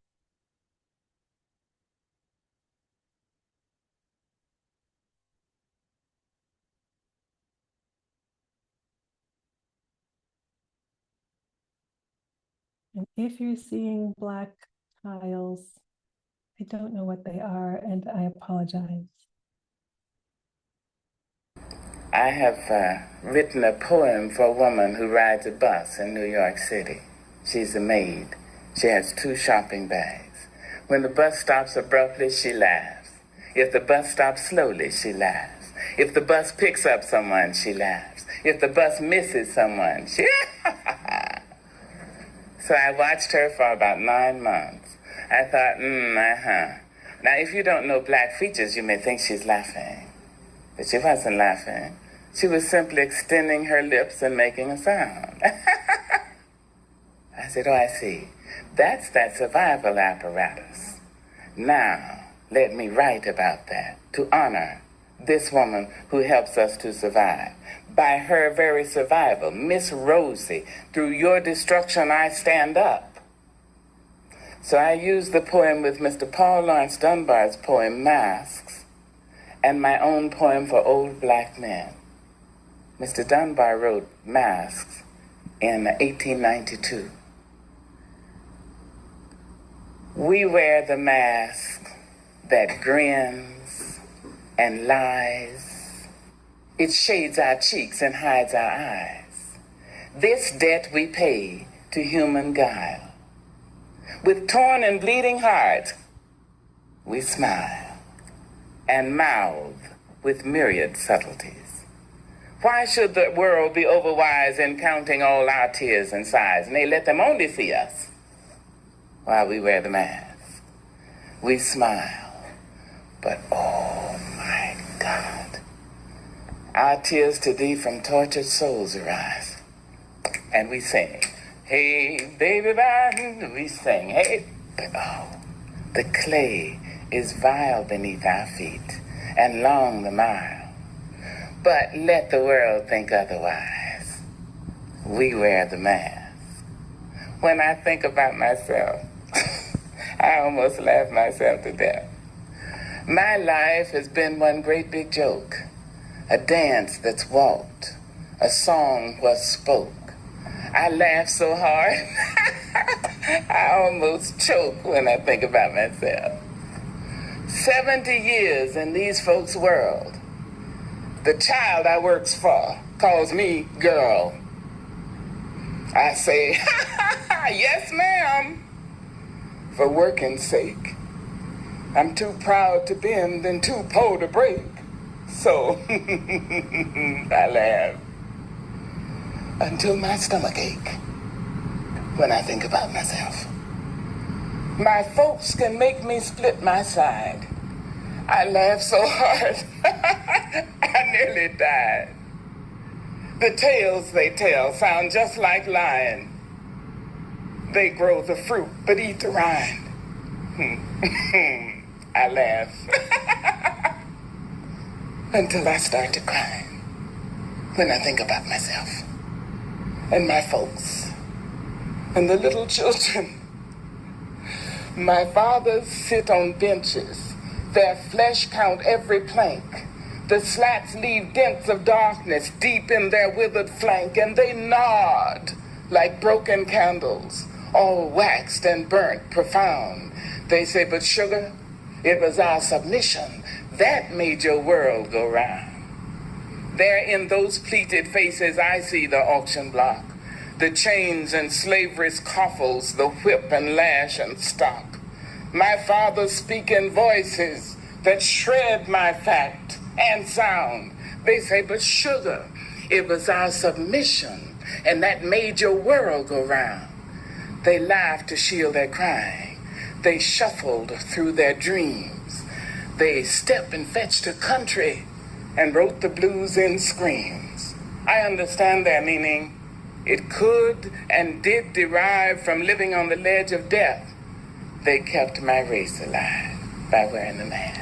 And if you're seeing black tiles, I don't know what they are, and I apologize. I have written a poem for a woman who rides a bus in New York City. She's a maid. She has 2 shopping bags. When the bus stops abruptly, she laughs. If the bus stops slowly, she laughs. If the bus picks up someone, she laughs. If the bus misses someone, she... So I watched her for about 9 months. I thought, Now, if you don't know black features, you may think she's laughing. But she wasn't laughing. She was simply extending her lips and making a sound. I said, oh, I see. That's that survival apparatus. Now, let me write about that to honor this woman who helps us to survive. By her very survival, Miss Rosie, through your destruction I stand up. So I used the poem with Mr. Paul Laurence Dunbar's poem, Masks, and my own poem for old black men. Mr. Dunbar wrote Masks in 1892. We wear the mask that grins and lies. It shades our cheeks and hides our eyes. This debt we pay to human guile. With torn and bleeding hearts, we smile and mouth with myriad subtleties. Why should the world be overwise in counting all our tears and sighs? Nay, let them only see us while we wear the mask. We smile, but oh my God, our tears to thee from tortured souls arise. And we sing, hey, baby, we sing, hey, but oh, the clay is vile beneath our feet and long the mile. But let the world think otherwise. We wear the mask. When I think about myself, I almost laugh myself to death. My life has been one great big joke, a dance that's walked, a song was spoke. I laugh so hard, I almost choke when I think about myself. 70 years in these folks' world. The child I works for calls me girl. I say, yes, ma'am, for working's sake. I'm too proud to bend and too poor to break. So I laugh until my stomach ache when I think about myself. My folks can make me split my side. I laugh so hard, I nearly died. The tales they tell sound just like lying. They grow the fruit but eat the rind. I laugh until I start to cry when I think about myself and my folks and the little children. My fathers sit on benches. Their flesh count every plank. The slats leave dents of darkness deep in their withered flank, and they nod like broken candles, all waxed and burnt profound. They say, but sugar, it was our submission That made your world go round. There in those pleated faces, I see the auction block, the chains and slavery's coffles, the whip and lash and stock. My father speaking voices that shred my fact and sound. They say, but sugar, it was our submission, and that made your world go round. They laughed to shield their crying. They shuffled through their dreams. They stepped and fetched a country and wrote the blues in screams. I understand their meaning. It could and did derive from living on the ledge of death. They kept my race alive by wearing the mask.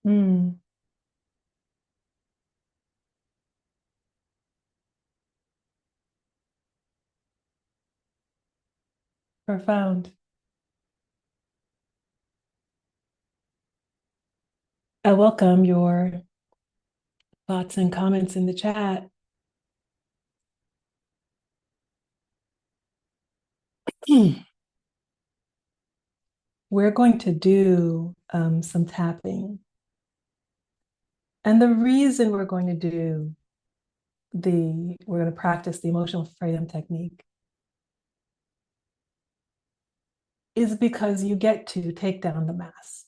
Mm. Profound. I welcome your thoughts and comments in the chat. We're going to do some tapping. And the reason we're going to practice the emotional freedom technique is because you get to take down the mask.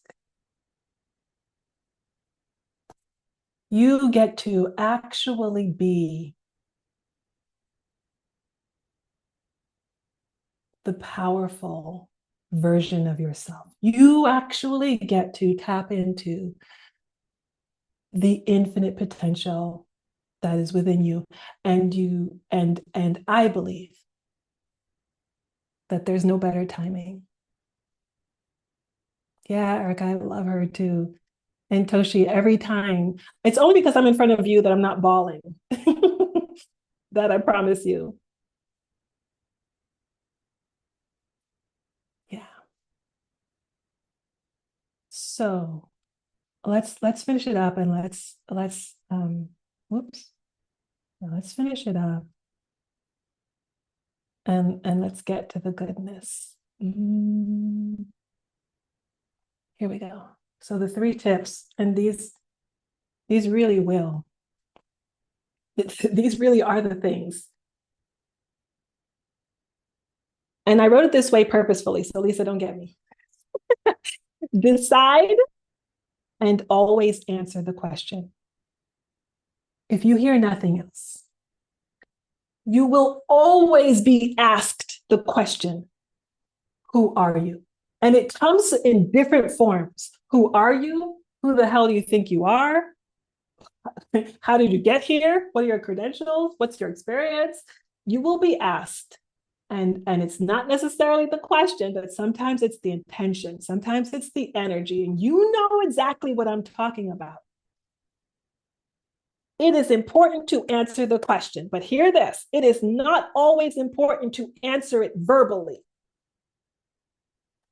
You get to actually be the powerful version of yourself. You actually get to tap into the infinite potential that is within you. And I believe that there's no better timing. Yeah, Erica, I love her too. And Toshi, every time, it's only because I'm in front of you that I'm not bawling. That I promise you. Yeah. So let's finish it up, and let's whoops. Let's finish it up, and let's get to the goodness. Here we go. So the 3 tips, and these really will. These really are the things. And I wrote it this way purposefully, so Lisa, don't get me. Decide and always answer the question. If you hear nothing else, you will always be asked the question, who are you? And it comes in different forms. Who are you? Who the hell do you think you are? How did you get here? What are your credentials? What's your experience? You will be asked. And it's not necessarily the question, but sometimes it's the intention. Sometimes it's the energy. And you know exactly what I'm talking about. It is important to answer the question, but hear this. It is not always important to answer it verbally,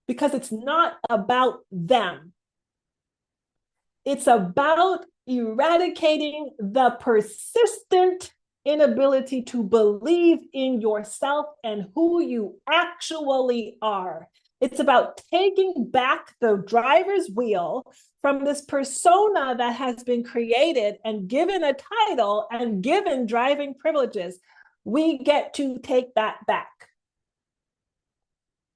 because it's not about them. It's about eradicating the persistent inability to believe in yourself and who you actually are. It's about taking back the driver's wheel from this persona that has been created and given a title and given driving privileges. We get to take that back.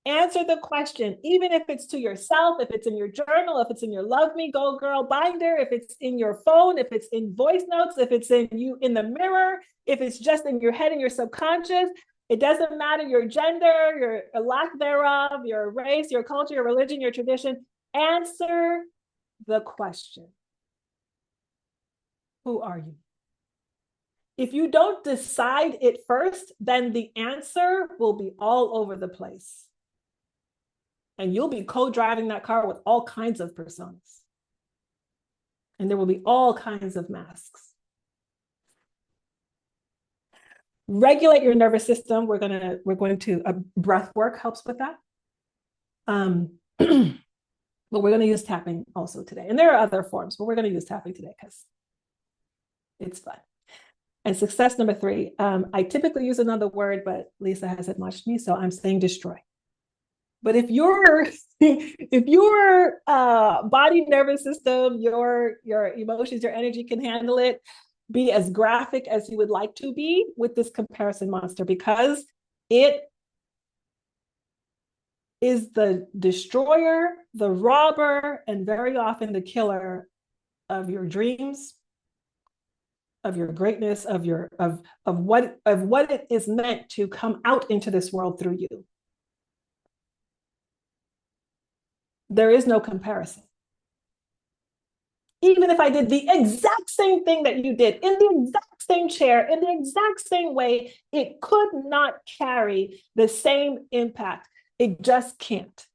Answer the question, even if it's to yourself, if it's in your journal, if it's in your Love Me Go Girl binder, if it's in your phone, if it's in voice notes, if it's in you in the mirror, if it's just in your head and your subconscious. It doesn't matter your gender, your lack thereof, your race, your culture, your religion, your tradition. Answer the question. Who are you? If you don't decide it first, then the answer will be all over the place. And you'll be co-driving that car with all kinds of personas. And there will be all kinds of masks. Regulate your nervous system. We're going to breath work helps with that. But we're going to use tapping also today. And there are other forms, but we're going to use tapping today because it's fun. And success number 3, I typically use another word, but Lisa hasn't watched me, so I'm saying destroy. But if your body, nervous system, your emotions, your energy can handle it, be as graphic as you would like to be with this comparison monster, because it is the destroyer, the robber, and very often the killer of your dreams, of your greatness, of what it is meant to come out into this world through you. There is no comparison. Even if I did the exact same thing that you did, in the exact same chair, in the exact same way, it could not carry the same impact. It just can't.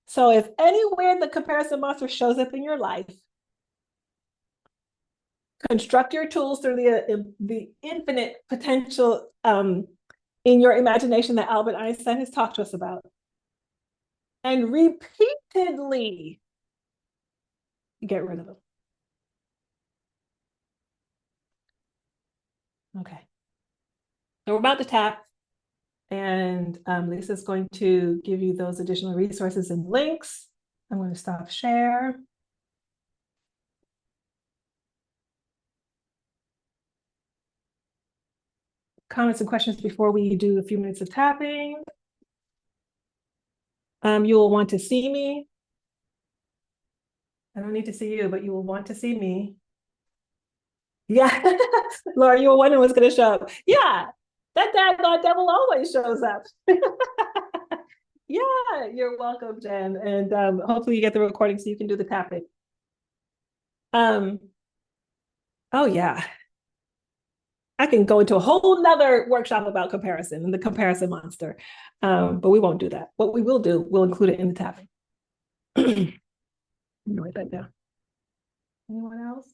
So if anywhere the comparison monster shows up in your life, construct your tools through the infinite potential in your imagination that Albert Einstein has talked to us about. And repeatedly get rid of them. Okay. So we're about to tap, and Lisa's going to give you those additional resources and links. I'm going to stop share. Comments and questions before we do a few minutes of tapping. You will want to see me. I don't need to see you, but you will want to see me. Yeah. Laura, you were wondering what's going to show up. Yeah, that daggone devil always shows up. Yeah, you're welcome, Jen. And hopefully you get the recording so you can do the tapping. Oh, yeah. I can go into a whole nother workshop about comparison and the comparison monster, but we won't do that. What we will do, we'll include it in the tapping. Write that down. Anyone else?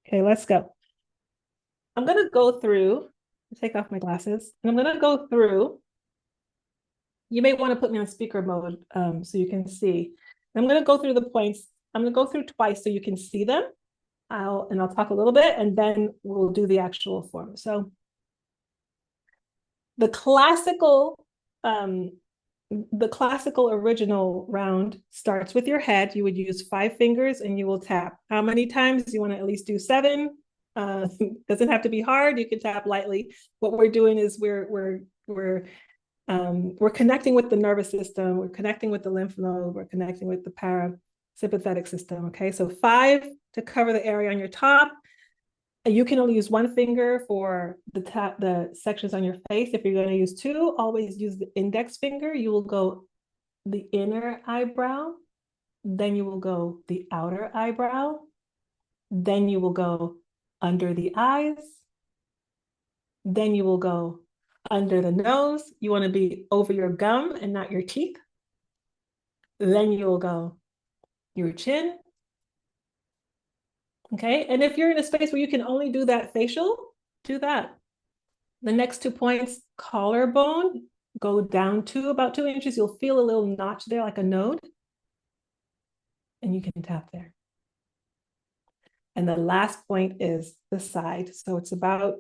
Okay, let's go. I'm going to go through, take off my glasses, and I'm going to go through. You may want to put me on speaker mode so you can see. I'm going to go through the points. I'm going to go through twice so you can see them. I'll talk a little bit, and then we'll do the actual form. So the classical original round starts with your head. You would use 5 fingers and you will tap. How many times? You want to at least do 7. Doesn't have to be hard. You can tap lightly. What we're doing is we're connecting with the nervous system. We're connecting with the lymph node. We're connecting with the parasympathetic system. Okay, so 5 to cover the area on your top. You can only use 1 finger for the sections on your face. If you're going to use 2, always use the index finger. You will go the inner eyebrow, then you will go the outer eyebrow, then you will go under the eyes, then you will go under the nose. You want to be over your gum and not your teeth. Then you will go your chin. Okay, and if you're in a space where you can only do that facial, do that. The next 2 points, collarbone, go down to about 2 inches. You'll feel a little notch there, like a node, and you can tap there. And the last point is the side. So it's about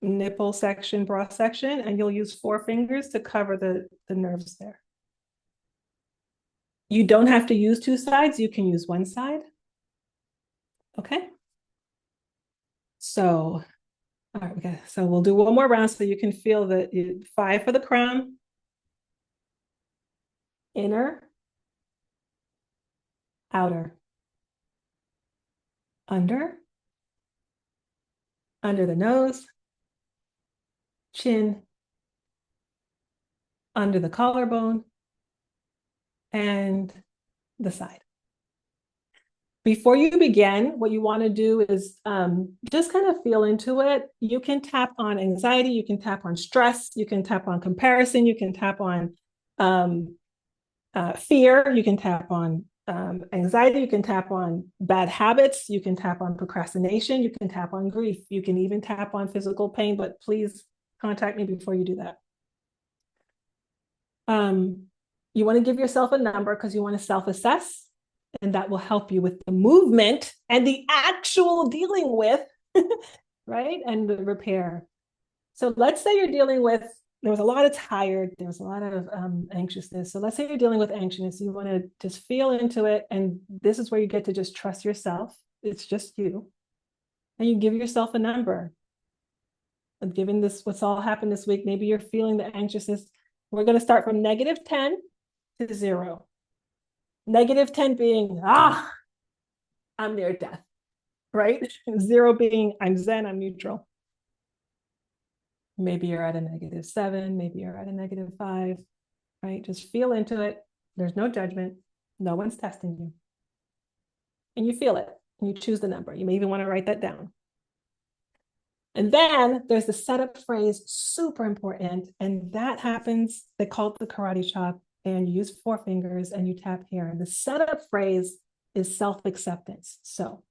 nipple section, bra section, and you'll use 4 fingers to cover the nerves there. You don't have to use 2 sides. You can use 1 side. Okay. So, all right, okay. So we'll do 1 more round so you can feel the 5 for the crown. Inner, outer, under the nose, chin, under the collarbone, and the side. Before you begin, what you want to do is just kind of feel into it. You can tap on anxiety, you can tap on stress, you can tap on comparison, you can tap on fear, you can tap on anxiety, you can tap on bad habits, you can tap on procrastination, you can tap on grief, you can even tap on physical pain, but please contact me before you do that. You want to give yourself a number because you want to self-assess, and that will help you with the movement and the actual dealing with, right? And the repair. So let's say you're dealing with, there was a lot of tired, there was a lot of anxiousness. So let's say you're dealing with anxiousness. You want to just feel into it. And this is where you get to just trust yourself. It's just you. And you give yourself a number. And given this, what's all happened this week, maybe you're feeling the anxiousness. We're going to start from -10 to 0. -10 being, I'm near death, right? 0 being, I'm zen, I'm neutral. Maybe you're at a -7, maybe you're at a -5, right? Just feel into it. There's no judgment. No one's testing you. And you feel it. And you choose the number. You may even want to write that down. And then there's the setup phrase, super important. And that happens, they call it the karate chop, and you use 4 fingers and you tap here. And the setup phrase is self-acceptance. So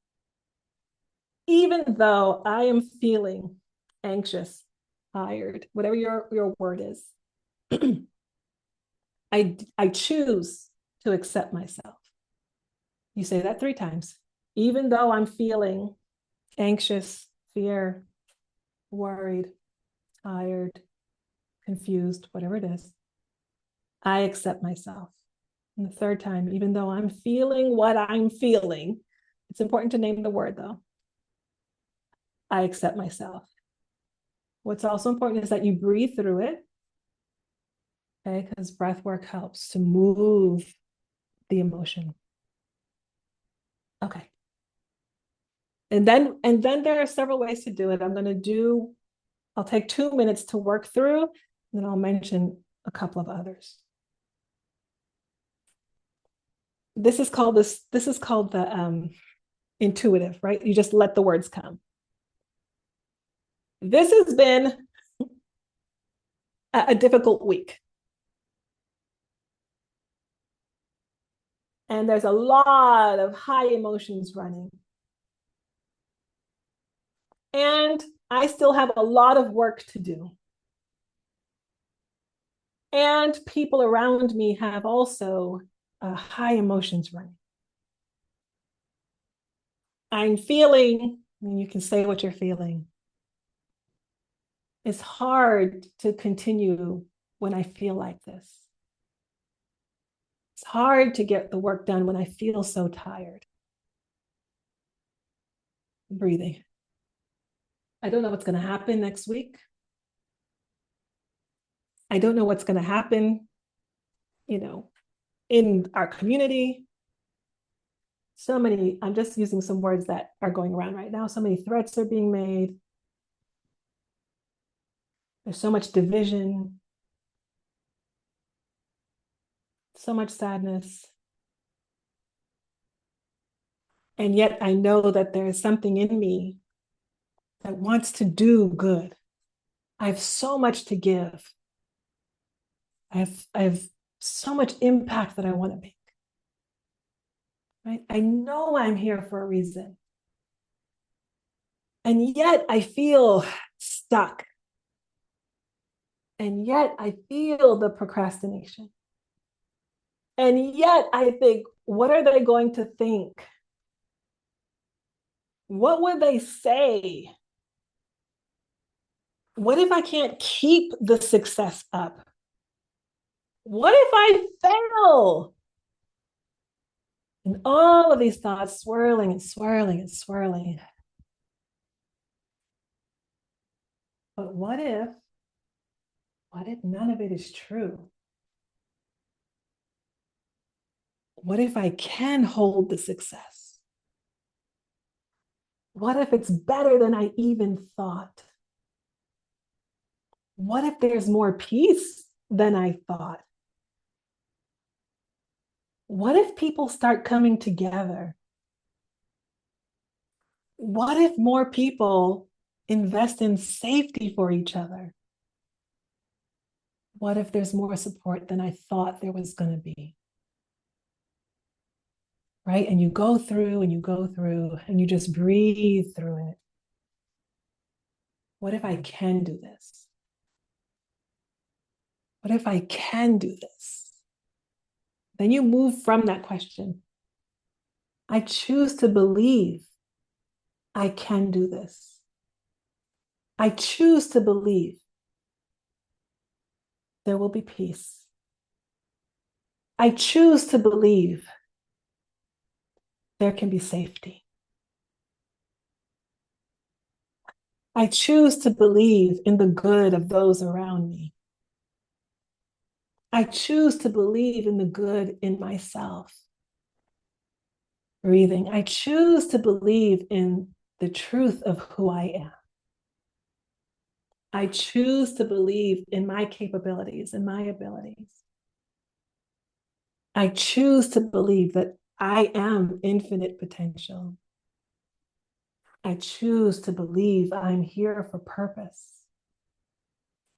even though I am feeling anxious, tired, whatever your word is, I choose to accept myself. You say that 3 times. Even though I'm feeling anxious, fear, worried, tired, confused, whatever it is, I accept myself. And the 3rd time, even though I'm feeling what I'm feeling, it's important to name the word though. I accept myself. What's also important is that you breathe through it, okay? Because breath work helps to move the emotion. Okay. And then there are several ways to do it. I'll take 2 minutes to work through, and then I'll mention a couple of others. This is called the intuitive, right? You just let the words come. This has been a difficult week. And there's a lot of high emotions running. And I still have a lot of work to do. And people around me have also high emotions running. I'm feeling, and you can say what you're feeling. It's hard to continue when I feel like this. It's hard to get the work done when I feel so tired. Breathing. I don't know what's going to happen next week. I don't know what's going to happen, in our community. So many, I'm just using some words that are going around right now. So many threats are being made. There's so much division, so much sadness. And yet I know that there is something in me that wants to do good. I have so much to give. I have so much impact that I want to make. Right? I know I'm here for a reason. And yet I feel stuck. And yet I feel the procrastination. And yet I think, what are they going to think? What would they say? What if I can't keep the success up? What if I fail? And all of these thoughts swirling and swirling and swirling. But what if none of it is true? What if I can hold the success? What if it's better than I even thought? What if there's more peace than I thought? What if people start coming together? What if more people invest in safety for each other? What if there's more support than I thought there was going to be? right? And you go through and you go through and you just breathe through it. What if I can do this? What if I can do this? Then you move from that question. I choose to believe I can do this. I choose to believe there will be peace. I choose to believe there can be safety. I choose to believe in the good of those around me. I choose to believe in the good in myself. Breathing. I choose to believe in the truth of who I am. I choose to believe in my capabilities and my abilities. I choose to believe that I am infinite potential. I choose to believe I'm here for purpose.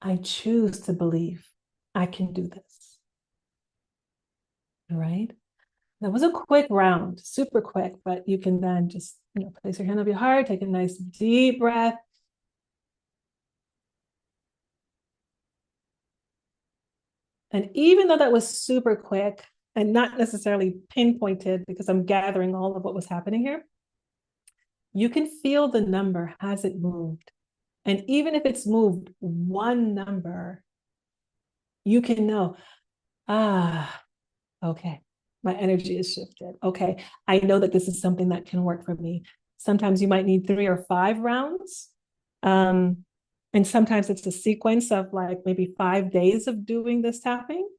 I choose to believe I can do this. All right. That was a quick round, super quick, but you can then just, place your hand over your heart, take a nice deep breath. And even though that was super quick and not necessarily pinpointed because I'm gathering all of what was happening here, you can feel the number has it moved. And even if it's moved one number, you can know, okay, my energy is shifted. Okay, I know that this is something that can work for me. Sometimes you might need 3 or 5 rounds. And sometimes it's a sequence of like maybe 5 days of doing this tapping,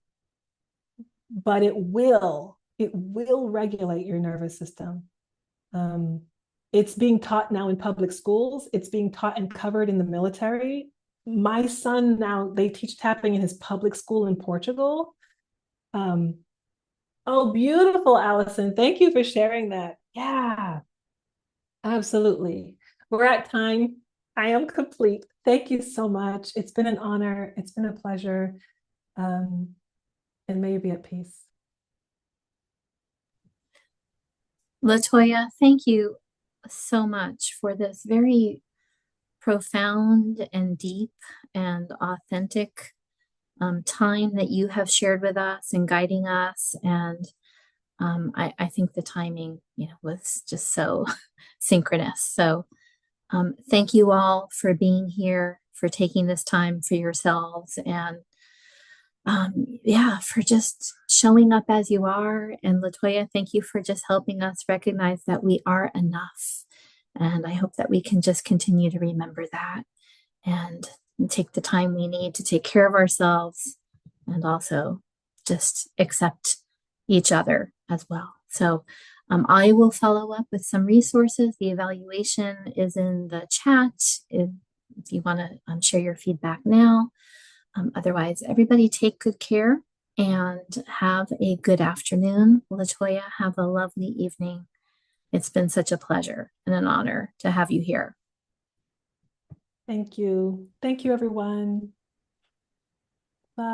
but it will regulate your nervous system. It's being taught now in public schools. It's being taught and covered in the military. My son now, they teach tapping in his public school in Portugal. Oh, beautiful, Allison. Thank you for sharing that. Yeah, absolutely. We're at time. I am complete. Thank you so much. It's been an honor. It's been a pleasure. And may you be at peace. LaToya, thank you so much for this very profound and deep and authentic time that you have shared with us and guiding us. And I think the timing, was just so synchronous. So thank you all for being here, for taking this time for yourselves, and for just showing up as you are. And LaToya, thank you for just helping us recognize that we are enough. And I hope that we can just continue to remember that and take the time we need to take care of ourselves and also just accept each other as well. So I will follow up with some resources. The evaluation is in the chat if you want to share your feedback now. Otherwise, everybody take good care and have a good afternoon. LaToya, have a lovely evening. It's been such a pleasure and an honor to have you here. Thank you. Thank you, everyone.